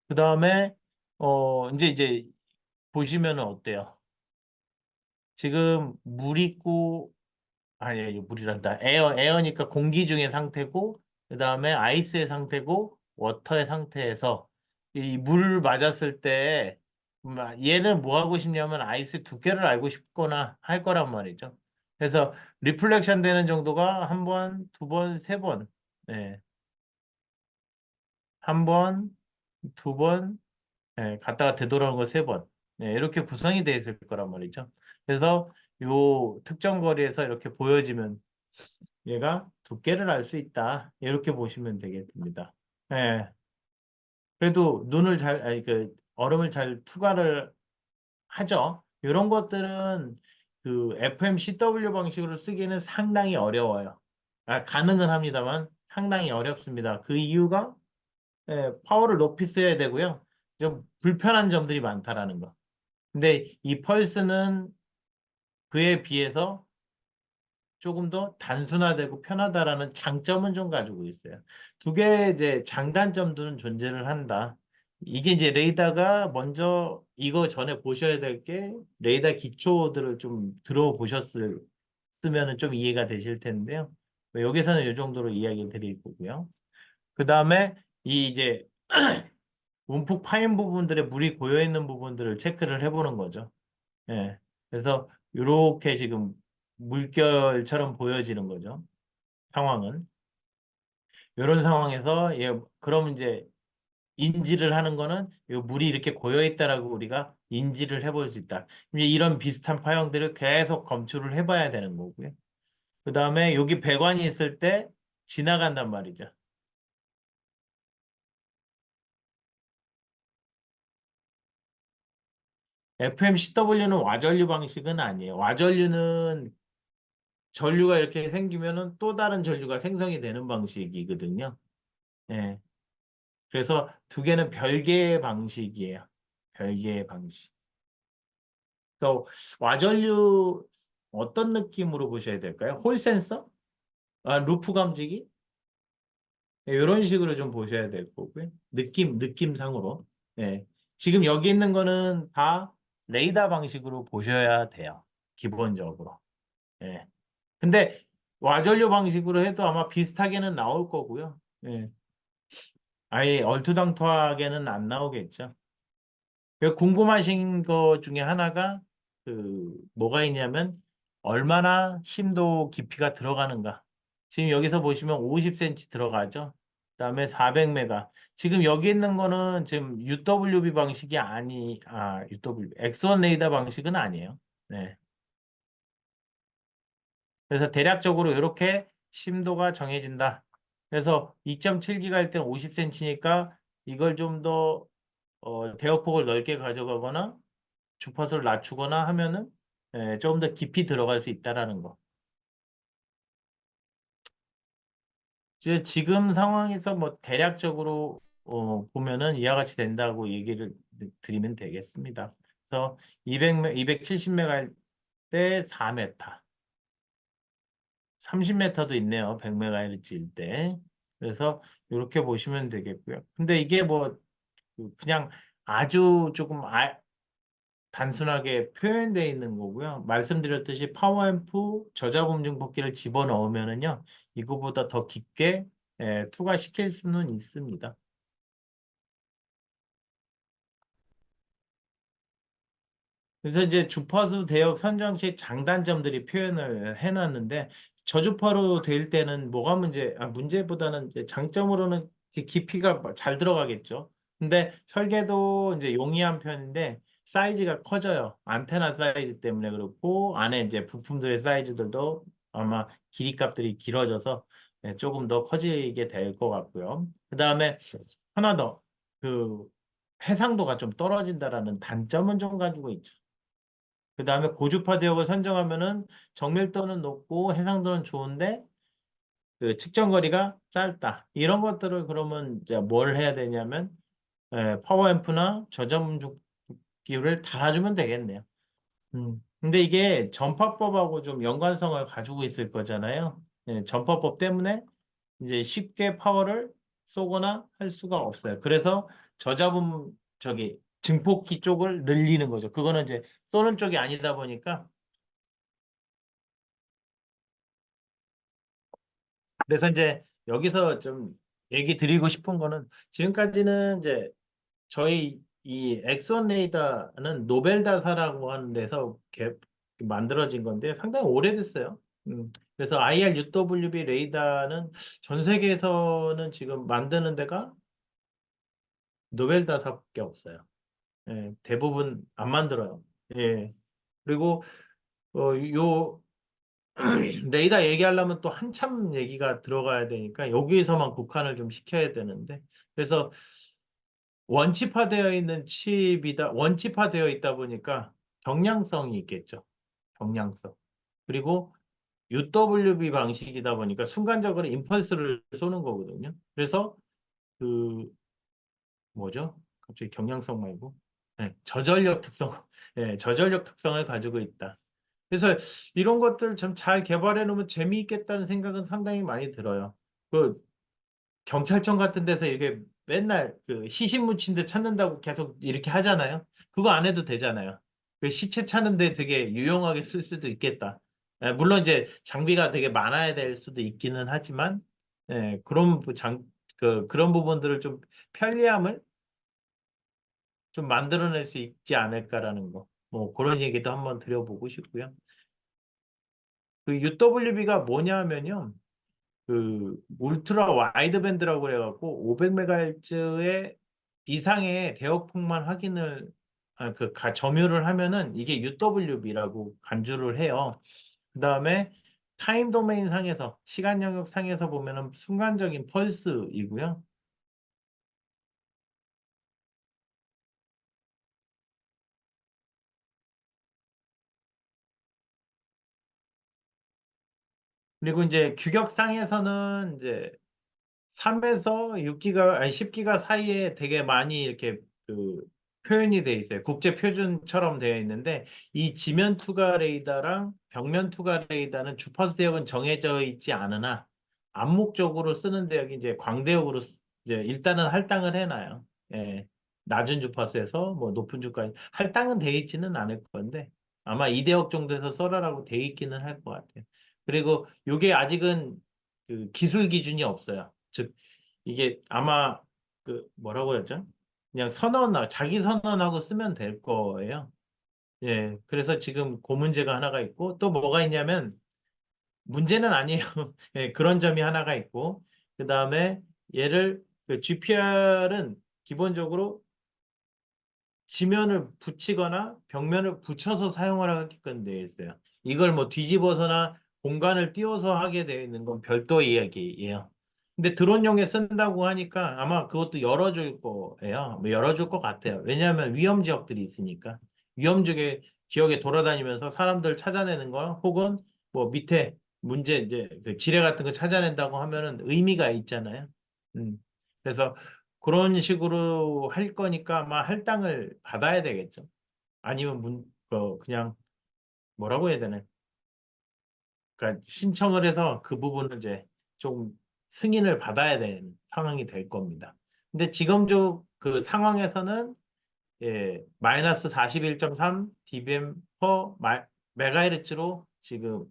그 다음에 이제 보시면 어때요? 지금 물 있고 아니 물이란다. 에어니까 공기 중의 상태고 그다음에 아이스의 상태고 워터의 상태에서 이 물을 맞았을 때 얘는 뭐 하고 싶냐면 아이스 두께를 알고 싶거나 할 거란 말이죠. 그래서 리플렉션 되는 정도가 한 번, 두 번, 세 번. 네. 한 번, 두 번, 갔다가 되돌아오는 거 세 번. 네, 이렇게 구성이 되어 있을 거란 말이죠. 그래서 요 특정 거리에서 이렇게 보여지면 얘가 두께를 알 수 있다. 이렇게 보시면 되겠습니다. 예. 그래도 아니, 얼음을 잘 투과를 하죠. 이런 것들은 그 FMCW 방식으로 쓰기는 상당히 어려워요. 가능은 합니다만 상당히 어렵습니다. 그 이유가 파워를 높이 써야 되고요. 좀 불편한 점들이 많다라는 거. 근데 이 펄스는 그에 비해서 조금 더 단순화되고 편하다라는 장점은 좀 가지고 있어요. 두 개의 이제 장단점들은 존재를 한다. 이게 이제 레이더가 먼저 이거 전에 보셔야 될 게 레이더 기초들을 좀 들어보셨으면은 좀 이해가 되실 텐데요. 여기서는 이 정도로 이야기를 드릴 거고요. 그 다음에 이 이제 움푹 파인 부분들에 물이 고여 있는 부분들을 체크를 해보는 거죠. 예. 그래서 이렇게 지금 물결처럼 보여지는 거죠. 상황은. 이런 상황에서 예, 그럼 이제 인지를 하는 거는 이 물이 이렇게 고여 있다라고 우리가 인지를 해볼 수 있다. 이제 이런 비슷한 파형들을 계속 검출을 해봐야 되는 거고요. 그 다음에 여기 배관이 있을 때 지나간단 말이죠. FMCW는 와전류 방식은 아니에요. 와전류는 전류가 이렇게 생기면은 또 다른 전류가 생성이 되는 방식이거든요. 예. 그래서 두 개는 별개의 방식이에요. 별개의 방식. 또 와전류 어떤 느낌으로 보셔야 될까요? 홀 센서? 아, 루프 감지기? 이런 식으로 좀 보셔야 될 거고요. 느낌상으로. 예. 지금 여기 있는 거는 다 레이더 방식으로 보셔야 돼요. 기본적으로. 예. 근데 와전류 방식으로 해도 아마 비슷하게는 나올 거고요. 예. 아예 얼토당토하게는 안 나오겠죠. 궁금하신 거 중에 하나가 뭐가 있냐면 얼마나 심도 깊이가 들어가는가. 지금 여기서 보시면 50cm 들어가죠. 그다음에 400메가. 지금 여기 있는 거는 지금 UWB 방식이 UWB X1 레이더 방식은 아니에요. 네. 그래서 대략적으로 이렇게 심도가 정해진다. 그래서 2.7기가 할 때는 50cm니까 이걸 좀 더 대역폭을 넓게 가져가거나 주파수를 낮추거나 하면은 조금 더 깊이 들어갈 수 있다라는 거. 이제 지금 상황에서 뭐 대략적으로 보면은 이와 같이 된다고 얘기를 드리면 되겠습니다. 그래서 270메가 할 때 4m, 30m도 있네요. 100MHz일 때. 그래서 이렇게 보시면 되겠고요. 근데 이게 뭐 그냥 아주 조금 단순하게 표현되어 있는 거고요. 말씀드렸듯이 파워앰프 저자공증폭기를 집어넣으면은요, 이거보다 더 깊게 투과시킬 수는 있습니다. 그래서 이제 주파수 대역 선정 시 장단점들이 표현을 해놨는데 저주파로 될 때는 뭐가 문제보다는 이제 장점으로는 깊이가 잘 들어가겠죠. 근데 설계도 이제 용이한 편인데 사이즈가 커져요. 안테나 사이즈 때문에 그렇고 안에 이제 부품들의 사이즈들도 아마 길이값들이 길어져서 조금 더 커지게 될 것 같고요. 그 다음에 하나 더, 그 해상도가 좀 떨어진다라는 단점은 좀 가지고 있죠. 그 다음에 고주파 대역을 선정하면은 정밀도는 높고 해상도는 좋은데 그 측정 거리가 짧다. 이런 것들을 그러면 이제 뭘 해야 되냐면 파워앰프나 저전압기를 달아주면 되겠네요. 근데 이게 전파법하고 좀 연관성을 가지고 있을 거잖아요. 전파법 때문에 이제 쉽게 파워를 쏘거나 할 수가 없어요. 그래서 저잡음 증폭기 쪽을 늘리는 거죠. 그거는 이제 쏘는 쪽이 아니다 보니까 그래서 이제 여기서 좀 얘기 드리고 싶은 거는 지금까지는 이제 저희 이 엑선 레이더는 노벨다사라고 하는 데서 만들어진 건데 상당히 오래됐어요. 그래서 IRUWB 레이더는 전 세계에서는 지금 만드는 데가 노벨다사밖에 없어요. 대부분 안 만들어요. 예. 그리고 요 레이더 얘기하려면 또 한참 얘기가 들어가야 되니까 여기에서만 국한을 좀 시켜야 되는데 그래서 원칩화되어 있다 보니까 경량성이 있겠죠. 경량성. 그리고 UWB 방식이다 보니까 순간적으로 임펄스를 쏘는 거거든요. 그래서 그 뭐죠? 갑자기 경량성 말고 저전력 특성, 저전력 특성을 가지고 있다. 그래서 이런 것들 좀 잘 개발해 놓으면 재미있겠다는 생각은 상당히 많이 들어요. 그 경찰청 같은 데서 이게 맨날 그 시신 묻힌 데 찾는다고 계속 이렇게 하잖아요. 그거 안 해도 되잖아요. 그 시체 찾는데 되게 유용하게 쓸 수도 있겠다. 물론 이제 장비가 되게 많아야 될 수도 있기는 하지만, 그런 부분들을 좀 편리함을 좀 만들어낼 수 있지 않을까라는 거. 뭐 그런 얘기도 한번 드려보고 싶고요. 그 UWB가 뭐냐면요. 그 울트라 와이드밴드라고 해갖고 500MHz의 이상의 대역폭만 확인을 점유를 하면은 이게 UWB라고 간주를 해요. 그다음에 타임 도메인 상에서 시간 영역 상에서 보면은 순간적인 펄스이고요. 그리고 이제 규격상에서는 이제 3에서 6기가 아니 10기가 사이에 되게 많이 이렇게 그 표현이 돼 있어요. 국제 표준처럼 되어 있는데 이 지면 투과 레이더랑 벽면 투과 레이더는 주파수 대역은 정해져 있지 않으나 암묵적으로 쓰는 대역이 이제 광대역으로 이제 일단은 할당을 해놔요. 예. 낮은 주파수에서 뭐 높은 주까지 할당은 돼 있지는 않을 건데 아마 2대역 정도에서 써라라고 돼 있기는 할 것 같아요. 그리고 요게 아직은 그 기술 기준이 없어요. 즉 이게 아마 그 뭐라고 했죠? 그냥 자기 선언하고 쓰면 될 거예요. 예, 그래서 지금 그 문제가 하나가 있고 또 뭐가 있냐면 문제는 아니에요. 예, 그런 점이 하나가 있고 그 다음에 얘를 그 GPR은 기본적으로 지면을 붙이거나 벽면을 붙여서 사용을 하게끔 되어 있어요. 이걸 뭐 뒤집어서나 공간을 띄워서 하게 되어 있는 건 별도 이야기예요. 근데 드론용에 쓴다고 하니까 아마 그것도 열어줄 거예요. 뭐 열어줄 것 같아요. 왜냐하면 위험 지역들이 있으니까. 위험 지역에 돌아다니면서 사람들 찾아내는 거 혹은 뭐 밑에 문제 이제 그 지뢰 같은 거 찾아낸다고 하면은 의미가 있잖아요. 음. 그래서 그런 식으로 할 거니까 아마 할당을 받아야 되겠죠. 아니면 그냥 뭐라고 해야 되나? 그러니까 신청을 해서 그 부분을 이제 좀 승인을 받아야 되는 상황이 될 겁니다. 근데 지금 그 상황에서는 마이너스 41.3 dBm per 메가헤르츠로 지금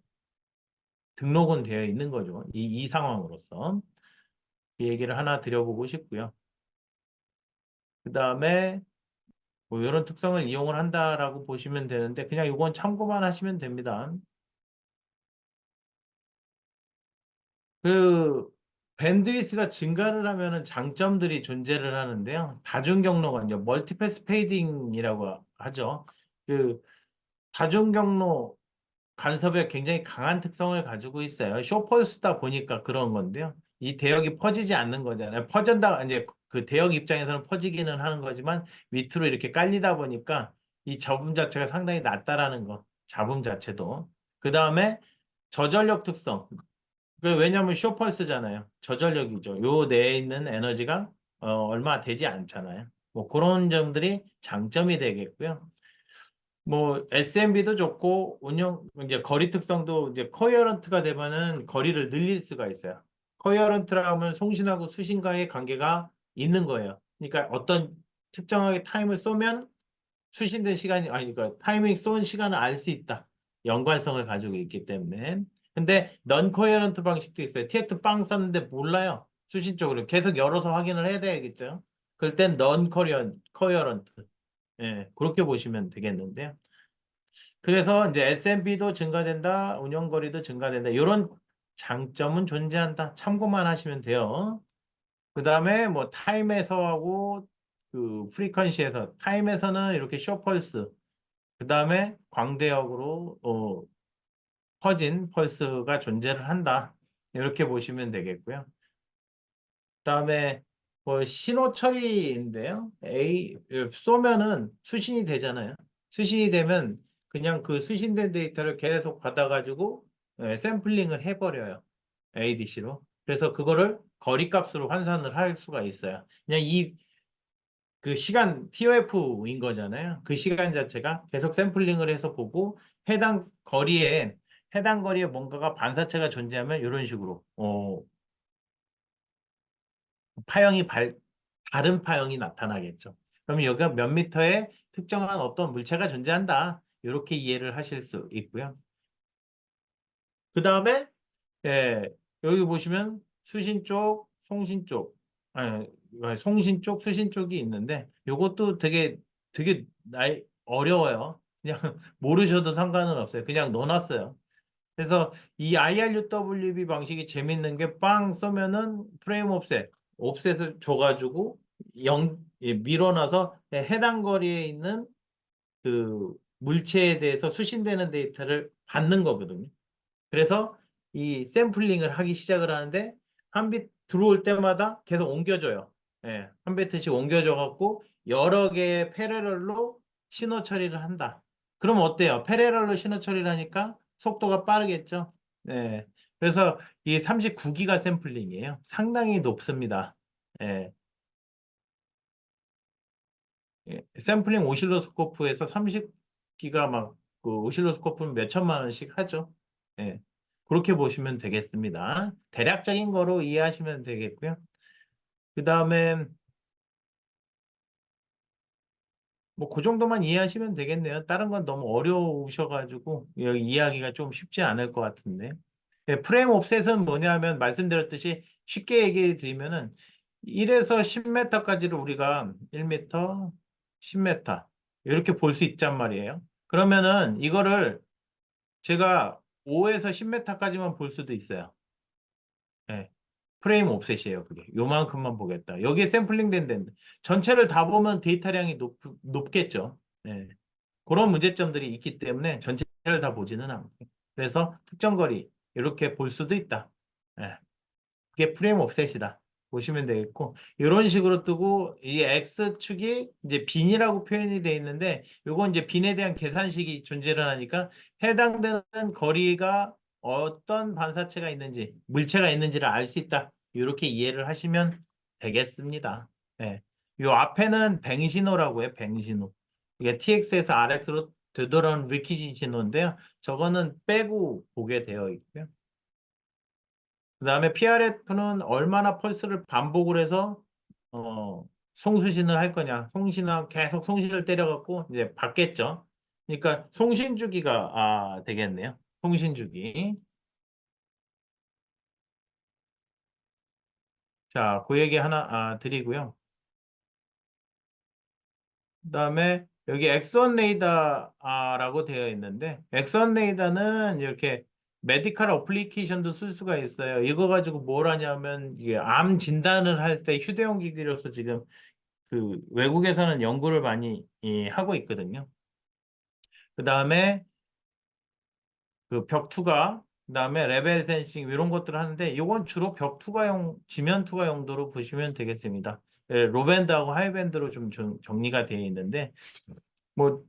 등록은 되어 있는 거죠. 이 상황으로서. 이 얘기를 하나 드려보고 싶고요. 그 다음에 뭐 이런 특성을 이용을 한다라고 보시면 되는데 그냥 이건 참고만 하시면 됩니다. 그 밴드위스가 증가를 하면은 장점들이 존재를 하는데요. 다중 경로가 이제 멀티패스 페이딩이라고 하죠. 그 다중 경로 간섭에 굉장히 강한 특성을 가지고 있어요. 쇼펄스다 보니까 그런 건데요. 이 대역이 퍼지지 않는 거잖아요. 퍼진다, 이제 그 대역 입장에서는 퍼지기는 하는 거지만 밑으로 이렇게 깔리다 보니까 이 잡음 자체가 상당히 낮다라는 거. 잡음 자체도. 그 다음에 저전력 특성. 왜냐하면 쇼펄스잖아요. 저전력이죠. 요 내에 있는 에너지가 얼마 되지 않잖아요. 뭐 그런 점들이 장점이 되겠고요. 뭐 SMB도 좋고 이제 거리 특성도 이제 커이어런트가 되면은 거리를 늘릴 수가 있어요. 커이어런트라 하면 송신하고 수신과의 관계가 있는 거예요. 그러니까 어떤 특정하게 타임을 쏘면 수신된 시간이 아니 그러니까 타이밍 쏜 시간을 알 수 있다. 연관성을 가지고 있기 때문에. 근데 넌 커이어런트 방식도 있어요. TX 빵 쐈는데 몰라요. 수신 쪽으로 계속 열어서 확인을 해야 되겠죠. 그럴 땐 넌 커이어런트. 예, 그렇게 보시면 되겠는데요. 그래서 이제 S&P도 증가된다, 운영거리도 증가된다. 이런 장점은 존재한다. 참고만 하시면 돼요. 그 다음에 뭐 타임에서 하고 그 프리퀀시에서 타임에서는 이렇게 쇼펄스, 그 다음에 광대역으로 퍼진 펄스가 존재를 한다. 이렇게 보시면 되겠고요. 그다음에 뭐 신호 처리인데요. 쏘면은 수신이 되잖아요. 수신이 되면 그냥 그 수신된 데이터를 계속 받아가지고 샘플링을 해버려요. ADC로. 그래서 그거를 거리값으로 환산을 할 수가 있어요. 그냥 그 시간 TOF인 거잖아요. 그 시간 자체가 계속 샘플링을 해서 보고 해당 거리에 해당 거리에 뭔가가 반사체가 존재하면 이런 식으로 파형이 다른 파형이 나타나겠죠. 그러면 여기가 몇 미터에 특정한 어떤 물체가 존재한다. 이렇게 이해를 하실 수 있고요. 그 다음에 예, 여기 보시면 수신 쪽, 송신 쪽, 송신 쪽, 수신 쪽이 있는데 요것도 되게 어려워요. 그냥 모르셔도 상관은 없어요. 그냥 넣어놨어요. 그래서 이 IRUWB 방식이 재밌는 게 빵 쏘면은 프레임 옵셋을 줘가지고 밀어놔서 해당 거리에 있는 그 물체에 대해서 수신되는 데이터를 받는 거거든요. 그래서 이 샘플링을 하기 시작을 하는데 한 빛 들어올 때마다 계속 옮겨줘요. 예, 한 비트씩 옮겨줘 갖고 여러 개의 패러럴로 신호 처리를 한다. 그럼 어때요? 패러럴로 신호 처리를 하니까 속도가 빠르겠죠? 예. 그래서 이 39기가 샘플링이에요. 상당히 높습니다. 예. 예. 샘플링 오실로스코프에서 30기가 막 그 오실로스코프는 몇 천만 원씩 하죠. 예. 그렇게 보시면 되겠습니다. 대략적인 거로 이해하시면 되겠고요. 그 다음에 뭐 그 정도만 이해하시면 되겠네요. 다른 건 너무 어려우셔가지고 여기 이해하기가 좀 쉽지 않을 것 같은데. 예, 프레임 옵셋은 뭐냐면 말씀드렸듯이 쉽게 얘기해 드리면은 1에서 10m까지를 우리가 1m, 10m 이렇게 볼 수 있단 말이에요. 그러면은 이거를 제가 5에서 10m까지만 볼 수도 있어요. 예. 프레임 옵셋이에요, 그게. 요만큼만 보겠다. 여기에 샘플링 된 데인데 전체를 다 보면 데이터량이 높겠죠. 예. 그런 문제점들이 있기 때문에 전체를 다 보지는 않고. 그래서 특정 거리 이렇게 볼 수도 있다. 예. 그게 프레임 옵셋이다. 보시면 되겠고 이런 식으로 뜨고 이 X축이 이제 빈이라고 표현이 되어 있는데 요건 이제 빈에 대한 계산식이 존재를 하니까 해당되는 거리가 어떤 반사체가 있는지 물체가 있는지를 알 수 있다. 이렇게 이해를 하시면 되겠습니다. 예. 요 앞에는 뱅신호라고 해요. 뱅신호. 이게 TX에서 RX로 되돌아오는 리키시 신호인데요. 저거는 빼고 보게 되어 있고요. 그 다음에 PRF는 얼마나 펄스를 반복을 해서 송수신을 할 거냐. 송신하고 계속 송신을 때려갖고 이제 받겠죠. 그러니까 송신주기가 되겠네요. 송신주기. 자, 그 얘기 하나 드리고요. 그다음에 여기 엑선 레이더라고 되어 있는데 엑선 레이더는 이렇게 메디컬 어플리케이션도 쓸 수가 있어요. 이거 가지고 뭘 하냐면 이게 암 진단을 할 때 휴대용 기기로서 지금 그 외국에서는 연구를 많이 하고 있거든요. 그다음에 그 벽투과 그다음에 레벨 센싱 이런 것들을 하는데 이건 주로 벽투과용 지면 투과 용도로 보시면 되겠습니다. 예, 로밴드하고 하이밴드로 좀 정리가 되어 있는데 뭐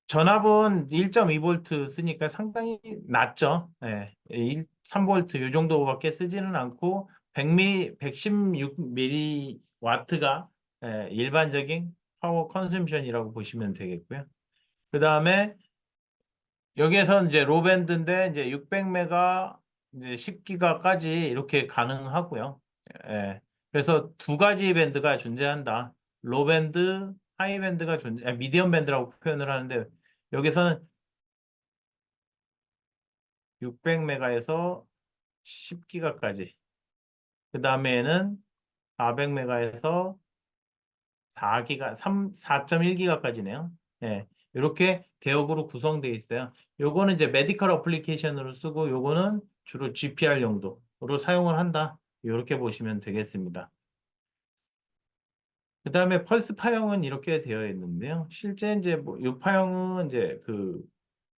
전압은 1.2V 쓰니까 상당히 낮죠. 예, 3V 이 정도밖에 쓰지는 않고 116mW가 일반적인 파워 컨섬션이라고 보시면 되겠고요. 그 다음에 여기에서 이제 로밴드인데 이제 600메가 이제 10기가까지 이렇게 가능하고요. 예. 그래서 두 가지 밴드가 존재한다. 로밴드, 하이밴드가 미디엄 밴드라고 표현을 하는데 여기서는 600메가에서 10기가까지. 그 다음에는 400메가에서 4기가, 4.1기가까지네요. 예. 이렇게 대역으로 구성되어 있어요. 요거는 이제 메디컬 어플리케이션으로 쓰고 요거는 주로 GPR 용도로 사용을 한다. 이렇게 보시면 되겠습니다. 그 다음에 펄스 파형은 이렇게 되어 있는데요. 실제 이제 뭐이 파형은 이제 그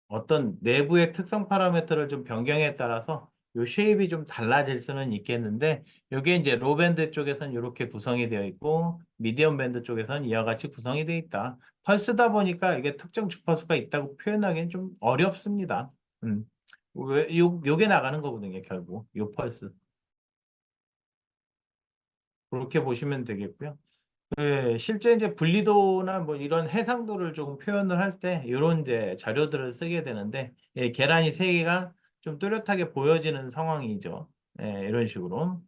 어떤 내부의 특성 파라미터를 좀 변경에 따라서 요 쉐입이 좀 달라질 수는 있겠는데 여기에 이제 로 밴드 쪽에서는 이렇게 구성이 되어 있고 미디엄 밴드 쪽에서는 이와 같이 구성이 되어 있다. 펄스다 보니까 이게 특정 주파수가 있다고 표현하기는 좀 어렵습니다. 음. 요게 나가는 거거든요, 결국. 요 펄스. 그렇게 보시면 되겠고요. 실제 이제 분리도나 뭐 이런 해상도를 조금 표현을 할 때 이런 이제 자료들을 쓰게 되는데 계란이 세 개가 좀 뚜렷하게 보여지는 상황이죠. 이런 식으로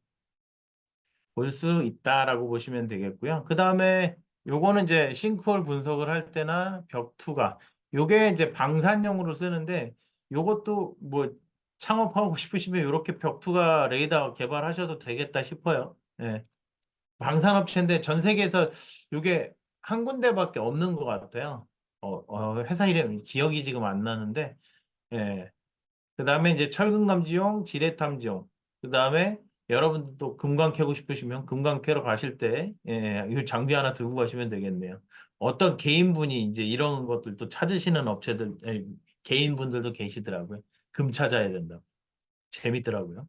볼 수 있다라고 보시면 되겠고요. 그 다음에 요거는 이제 싱크홀 분석을 할 때나 벽투가 요게 이제 방산용으로 쓰는데 요것도 뭐 창업하고 싶으시면 요렇게 벽투가 레이더 개발하셔도 되겠다 싶어요. 방산업체인데 전 세계에서 요게 한 군데밖에 없는 것 같아요. 회사 이름 기억이 지금 안 나는데, 예. 그다음에 이제 철근 감지용, 지뢰 탐지용. 그다음에 여러분들도 금강 캐고 싶으시면 금강 캐러 가실 때, 이 장비 하나 들고 가시면 되겠네요. 어떤 개인분이 이제 이런 것들도 찾으시는 업체들, 개인분들도 계시더라고요. 금 찾아야 된다고. 재밌더라고요.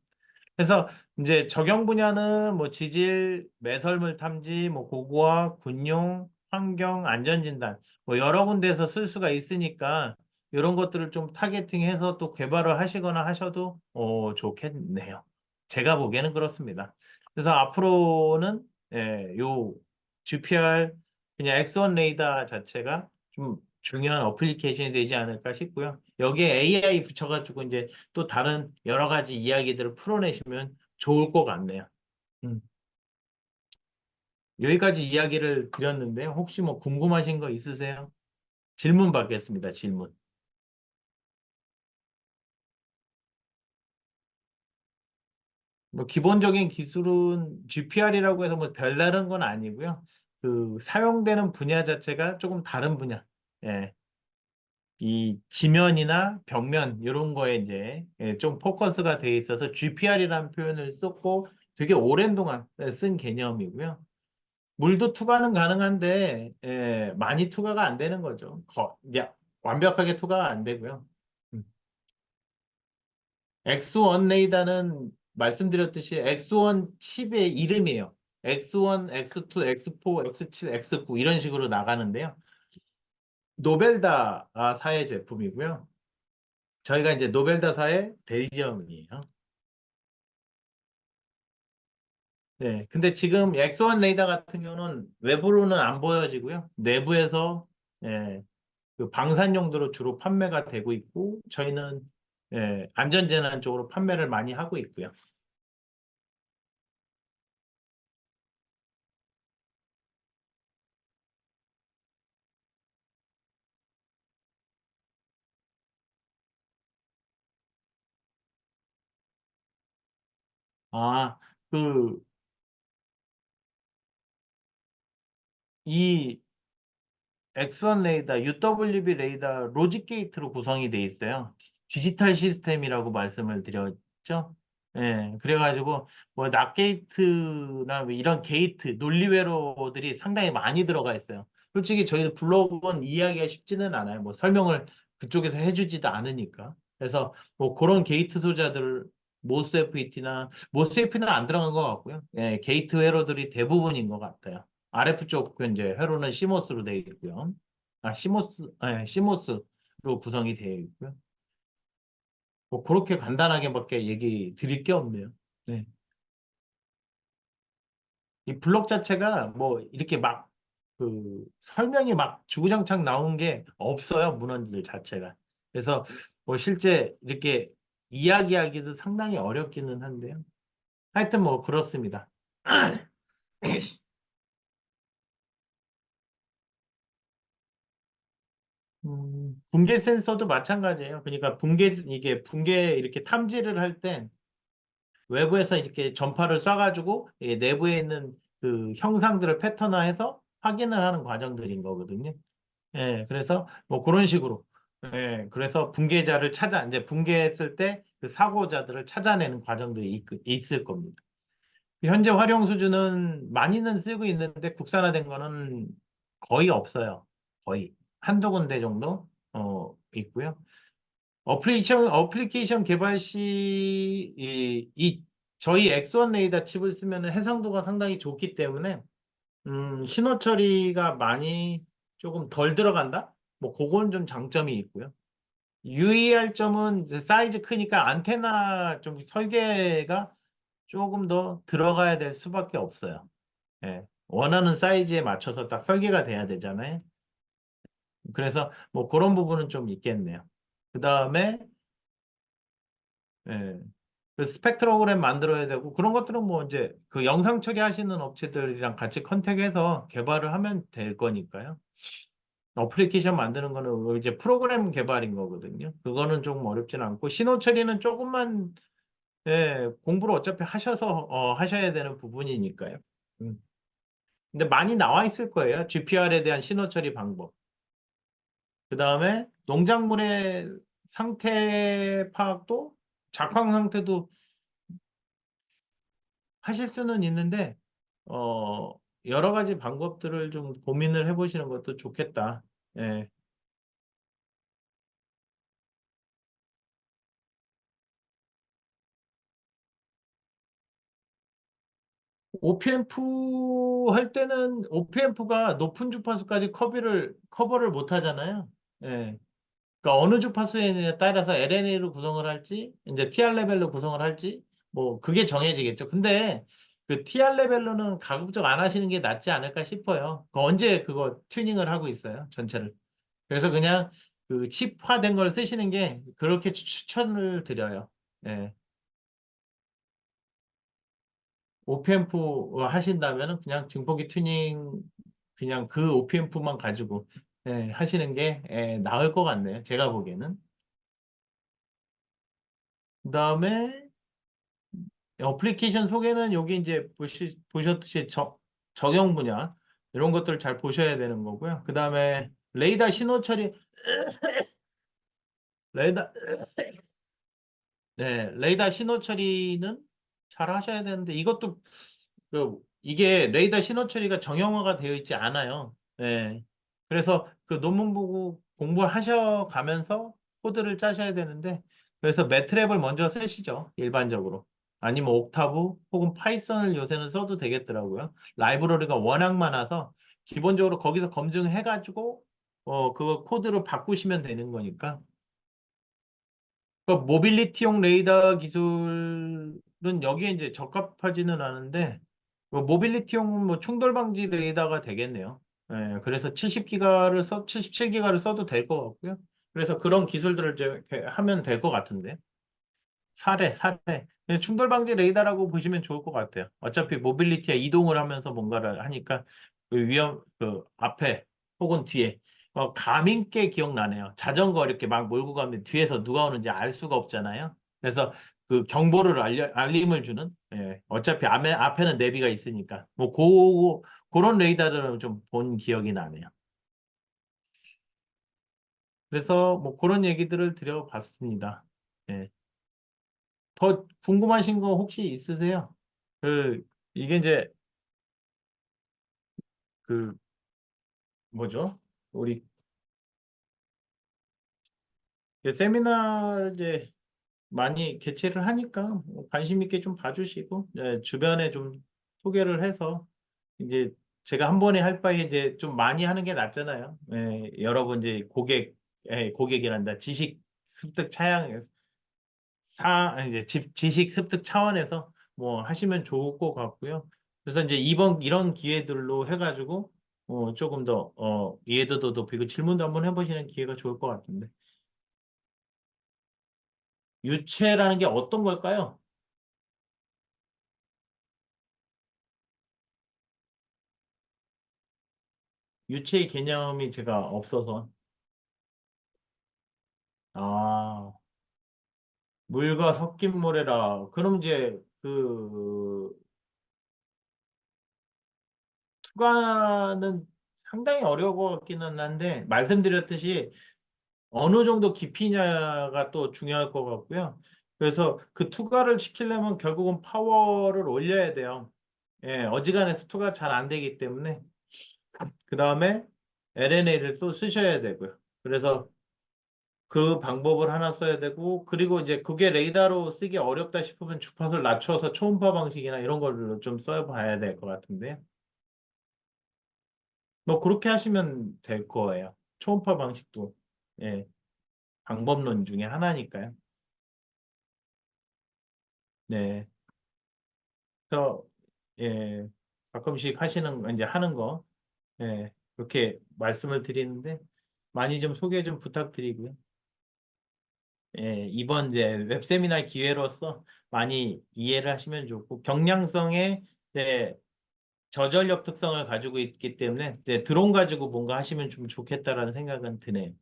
그래서 이제 적용 분야는 뭐 지질, 매설물 탐지, 뭐 고고학, 군용, 환경, 안전진단 뭐 여러 군데에서 쓸 수가 있으니까 이런 것들을 좀 타겟팅해서 또 개발을 하시거나 하셔도 좋겠네요. 제가 보기에는 그렇습니다. 그래서 앞으로는 요 GPR 그냥 X1 레이더 자체가 좀 중요한 어플리케이션이 되지 않을까 싶고요. 여기에 AI 붙여가지고 이제 또 다른 여러 가지 이야기들을 풀어내시면 좋을 것 같네요. 음. 여기까지 이야기를 드렸는데 혹시 뭐 궁금하신 거 있으세요? 질문 받겠습니다. 질문. 뭐 기본적인 기술은 GPR이라고 해서 뭐 별다른 건 아니고요. 그 사용되는 분야 자체가 조금 다른 분야. 예. 이 지면이나 벽면 이런 거에 이제 좀 포커스가 돼 있어서 GPR이라는 표현을 썼고 되게 오랜 동안 쓴 개념이고요. 물도 투과는 가능한데 많이 투과가 안 되는 거죠. 완벽하게 투과가 안 되고요. 음. X1 레이더는 말씀드렸듯이 X1 칩의 이름이에요. X1, X2, X4, X7, X9 이런 식으로 나가는데요. 노벨다사의 제품이고요. 저희가 이제 노벨다사의 대리점이에요. 네. 근데 지금 X1 레이더 같은 경우는 외부로는 안 보여지고요. 내부에서 예, 그 방산 용도로 주로 판매가 되고 있고 저희는 안전재난 쪽으로 판매를 많이 하고 있고요. 아, 그, 이 X1 레이더, UWB 레이더 로직 게이트로 구성이 돼 있어요. 디지털 시스템이라고 말씀을 드렸죠. 그래가지고 뭐 낫 게이트나 뭐 이런 게이트 논리회로들이 상당히 많이 들어가 있어요. 솔직히 저희 블로그는 이해하기가 쉽지는 않아요. 뭐 설명을 그쪽에서 해주지도 않으니까. 그래서 뭐 그런 게이트 소자들 모스FET나 모스FET는 안 들어간 것 같고요. 게이트 회로들이 대부분인 것 같아요. RF 쪽 이제 회로는 시모스로 되어 있고요. 시모스로 구성이 되어 있고요. 뭐 그렇게 간단하게밖에 얘기 드릴 게 없네요. 네. 이 블록 자체가 뭐 이렇게 막 그 설명이 막 주구장창 나온 게 없어요. 문헌들 자체가. 그래서 뭐 실제 이렇게 이야기하기도 상당히 어렵기는 한데요. 하여튼 뭐 그렇습니다. 붕괴 센서도 마찬가지예요. 그러니까 이게 붕괴 이렇게 탐지를 할 때 외부에서 이렇게 전파를 쏴가지고 내부에 있는 그 형상들을 패턴화해서 확인을 하는 과정들인 거거든요. 그래서 뭐 그런 식으로. 그래서 붕괴자를 이제 붕괴했을 때 그 사고자들을 찾아내는 과정들이 있을 겁니다. 현재 활용 수준은 많이는 쓰고 있는데 국산화된 거는 거의 없어요. 거의. 한두 군데 정도 있고요. 어플리케이션 개발 시 저희 X1 레이더 칩을 쓰면 해상도가 상당히 좋기 때문에 신호 처리가 많이 조금 덜 들어간다? 뭐 그건 좀 장점이 있고요. 유의할 점은 이제 사이즈 크니까 안테나 좀 설계가 조금 더 들어가야 될 수밖에 없어요. 예. 원하는 사이즈에 맞춰서 딱 설계가 돼야 되잖아요. 그래서 뭐 그런 부분은 좀 있겠네요. 그 다음에 예. 그 스펙트로그램 만들어야 되고 그런 것들은 뭐 이제 그 영상 처리하시는 업체들이랑 같이 컨택해서 개발을 하면 될 거니까요. 어플리케이션 만드는 거는 이제 프로그램 개발인 거거든요. 그거는 조금 어렵진 않고 신호 처리는 조금만 예, 공부를 어차피 하셔서 하셔야 되는 부분이니까요. 음. 근데 많이 나와 있을 거예요. GPR에 대한 신호 처리 방법. 그다음에 농작물의 상태 파악도 작황 상태도 하실 수는 있는데 어, 여러 가지 방법들을 좀 고민을 해보시는 것도 좋겠다. 예. OPMF 할 때는 OPMF가 높은 주파수까지 커버를 못 하잖아요. 예. 그러니까 어느 주파수에 따라서 LNA로 구성을 할지, 이제 TR 레벨로 구성을 할지, 뭐 그게 정해지겠죠. 근데 그 TR 레벨로는 가급적 안 하시는 게 낫지 않을까 싶어요. 그 언제 그거 튜닝을 하고 있어요, 전체를. 그래서 그냥 그 칩화된 걸 쓰시는 게 그렇게 추천을 드려요. 예. OPMF 하신다면은 그냥 증폭기 튜닝 그냥 그 OPMF만 가지고 예, 하시는 게 나을 것 같네요. 제가 보기에는. 그다음에 어플리케이션 소개는 여기 이제 보셨듯이 적용 분야 이런 것들을 잘 보셔야 되는 거고요. 그다음에 레이더 신호 처리 레이더 네, 레이더 신호 처리는 잘 하셔야 되는데 이것도 이게 레이더 신호 처리가 정형화가 되어 있지 않아요. 네. 그래서 그 논문 보고 공부를 하셔 가면서 코드를 짜셔야 되는데 그래서 매트랩을 먼저 쓰시죠. 일반적으로. 아니면 옥타브 혹은 파이썬을 요새는 써도 되겠더라고요. 라이브러리가 워낙 많아서 기본적으로 거기서 검증해 가지고 그거 코드를 바꾸시면 되는 거니까. 그 모빌리티용 레이더 기술은 여기에 이제 적합하지는 않은데 모빌리티용은 뭐 충돌 방지 레이더가 되겠네요. 예, 그래서 77기가를 써도 될 것 같고요. 그래서 그런 기술들을 이제 이렇게 하면 될 것 같은데. 사례. 그냥 충돌 방지 레이더라고 보시면 좋을 것 같아요. 어차피 모빌리티에 이동을 하면서 뭔가를 하니까 그 앞에 혹은 뒤에 감 있게 기억나네요. 자전거 이렇게 막 몰고 가면 뒤에서 누가 오는지 알 수가 없잖아요. 그래서 그 정보를 알림을 주는 어차피 앞에는 내비가 있으니까 그런 레이더들은 좀 본 기억이 나네요. 그래서 뭐 그런 얘기들을 드려봤습니다. 예. 더 궁금하신 거 혹시 있으세요? 그, 이게 이제, 그, 뭐죠? 우리 세미나 이제 많이 개최를 하니까 뭐 관심 있게 좀 봐주시고, 주변에 좀 소개를 해서, 이제 제가 한 번에 할 바에 이제 좀 많이 하는 게 낫잖아요. 여러분 이제 고객이란다. 지식 습득 차양, 이제 지식 습득 차원에서 뭐 하시면 좋을 것 같고요. 그래서 이제 이번 이런 기회들로 해가지고 조금 더 이해도도 높이고 질문도 한번 해보시는 기회가 좋을 것 같은데 유체라는 게 어떤 걸까요? 유체의 개념이 제가 없어서 아 물과 섞인 모래라 그럼 이제 그 투과는 상당히 어려울 것 같기는 한데 말씀드렸듯이 어느 정도 깊이냐가 또 중요할 것 같고요. 그래서 그 투과를 시키려면 결국은 파워를 올려야 돼요. 어지간해서 투가 잘 안 되기 때문에 그 다음에 LNA를 또 쓰셔야 되고요. 그래서 그 방법을 하나 써야 되고 그리고 이제 그게 레이더로 쓰기 어렵다 싶으면 주파수를 낮춰서 초음파 방식이나 이런 걸로 좀 써봐야 될 것 같은데 뭐 그렇게 하시면 될 거예요. 초음파 방식도 예, 방법론 중에 하나니까요. 네. 그래서 예. 가끔씩 이제 하는 거. 예, 이렇게 말씀을 드리는데 많이 좀 소개 좀 부탁드리고요. 예, 이번 이제 웹세미나 기회로서 많이 이해를 하시면 좋고, 경량성의 이제 저전력 특성을 가지고 있기 때문에 이제 드론 가지고 뭔가 하시면 좀 좋겠다라는 생각은 드네요.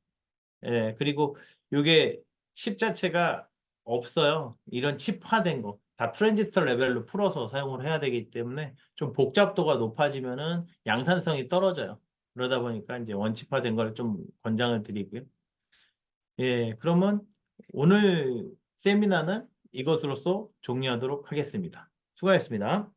예, 그리고 요게 칩 자체가 없어요. 이런 칩화된 거. 다 트랜지스터 레벨로 풀어서 사용을 해야 되기 때문에 좀 복잡도가 높아지면은 양산성이 떨어져요. 그러다 보니까 이제 원칩화된 걸 좀 권장을 드리고요. 예, 그러면 오늘 세미나는 이것으로써 종료하도록 하겠습니다. 수고하셨습니다.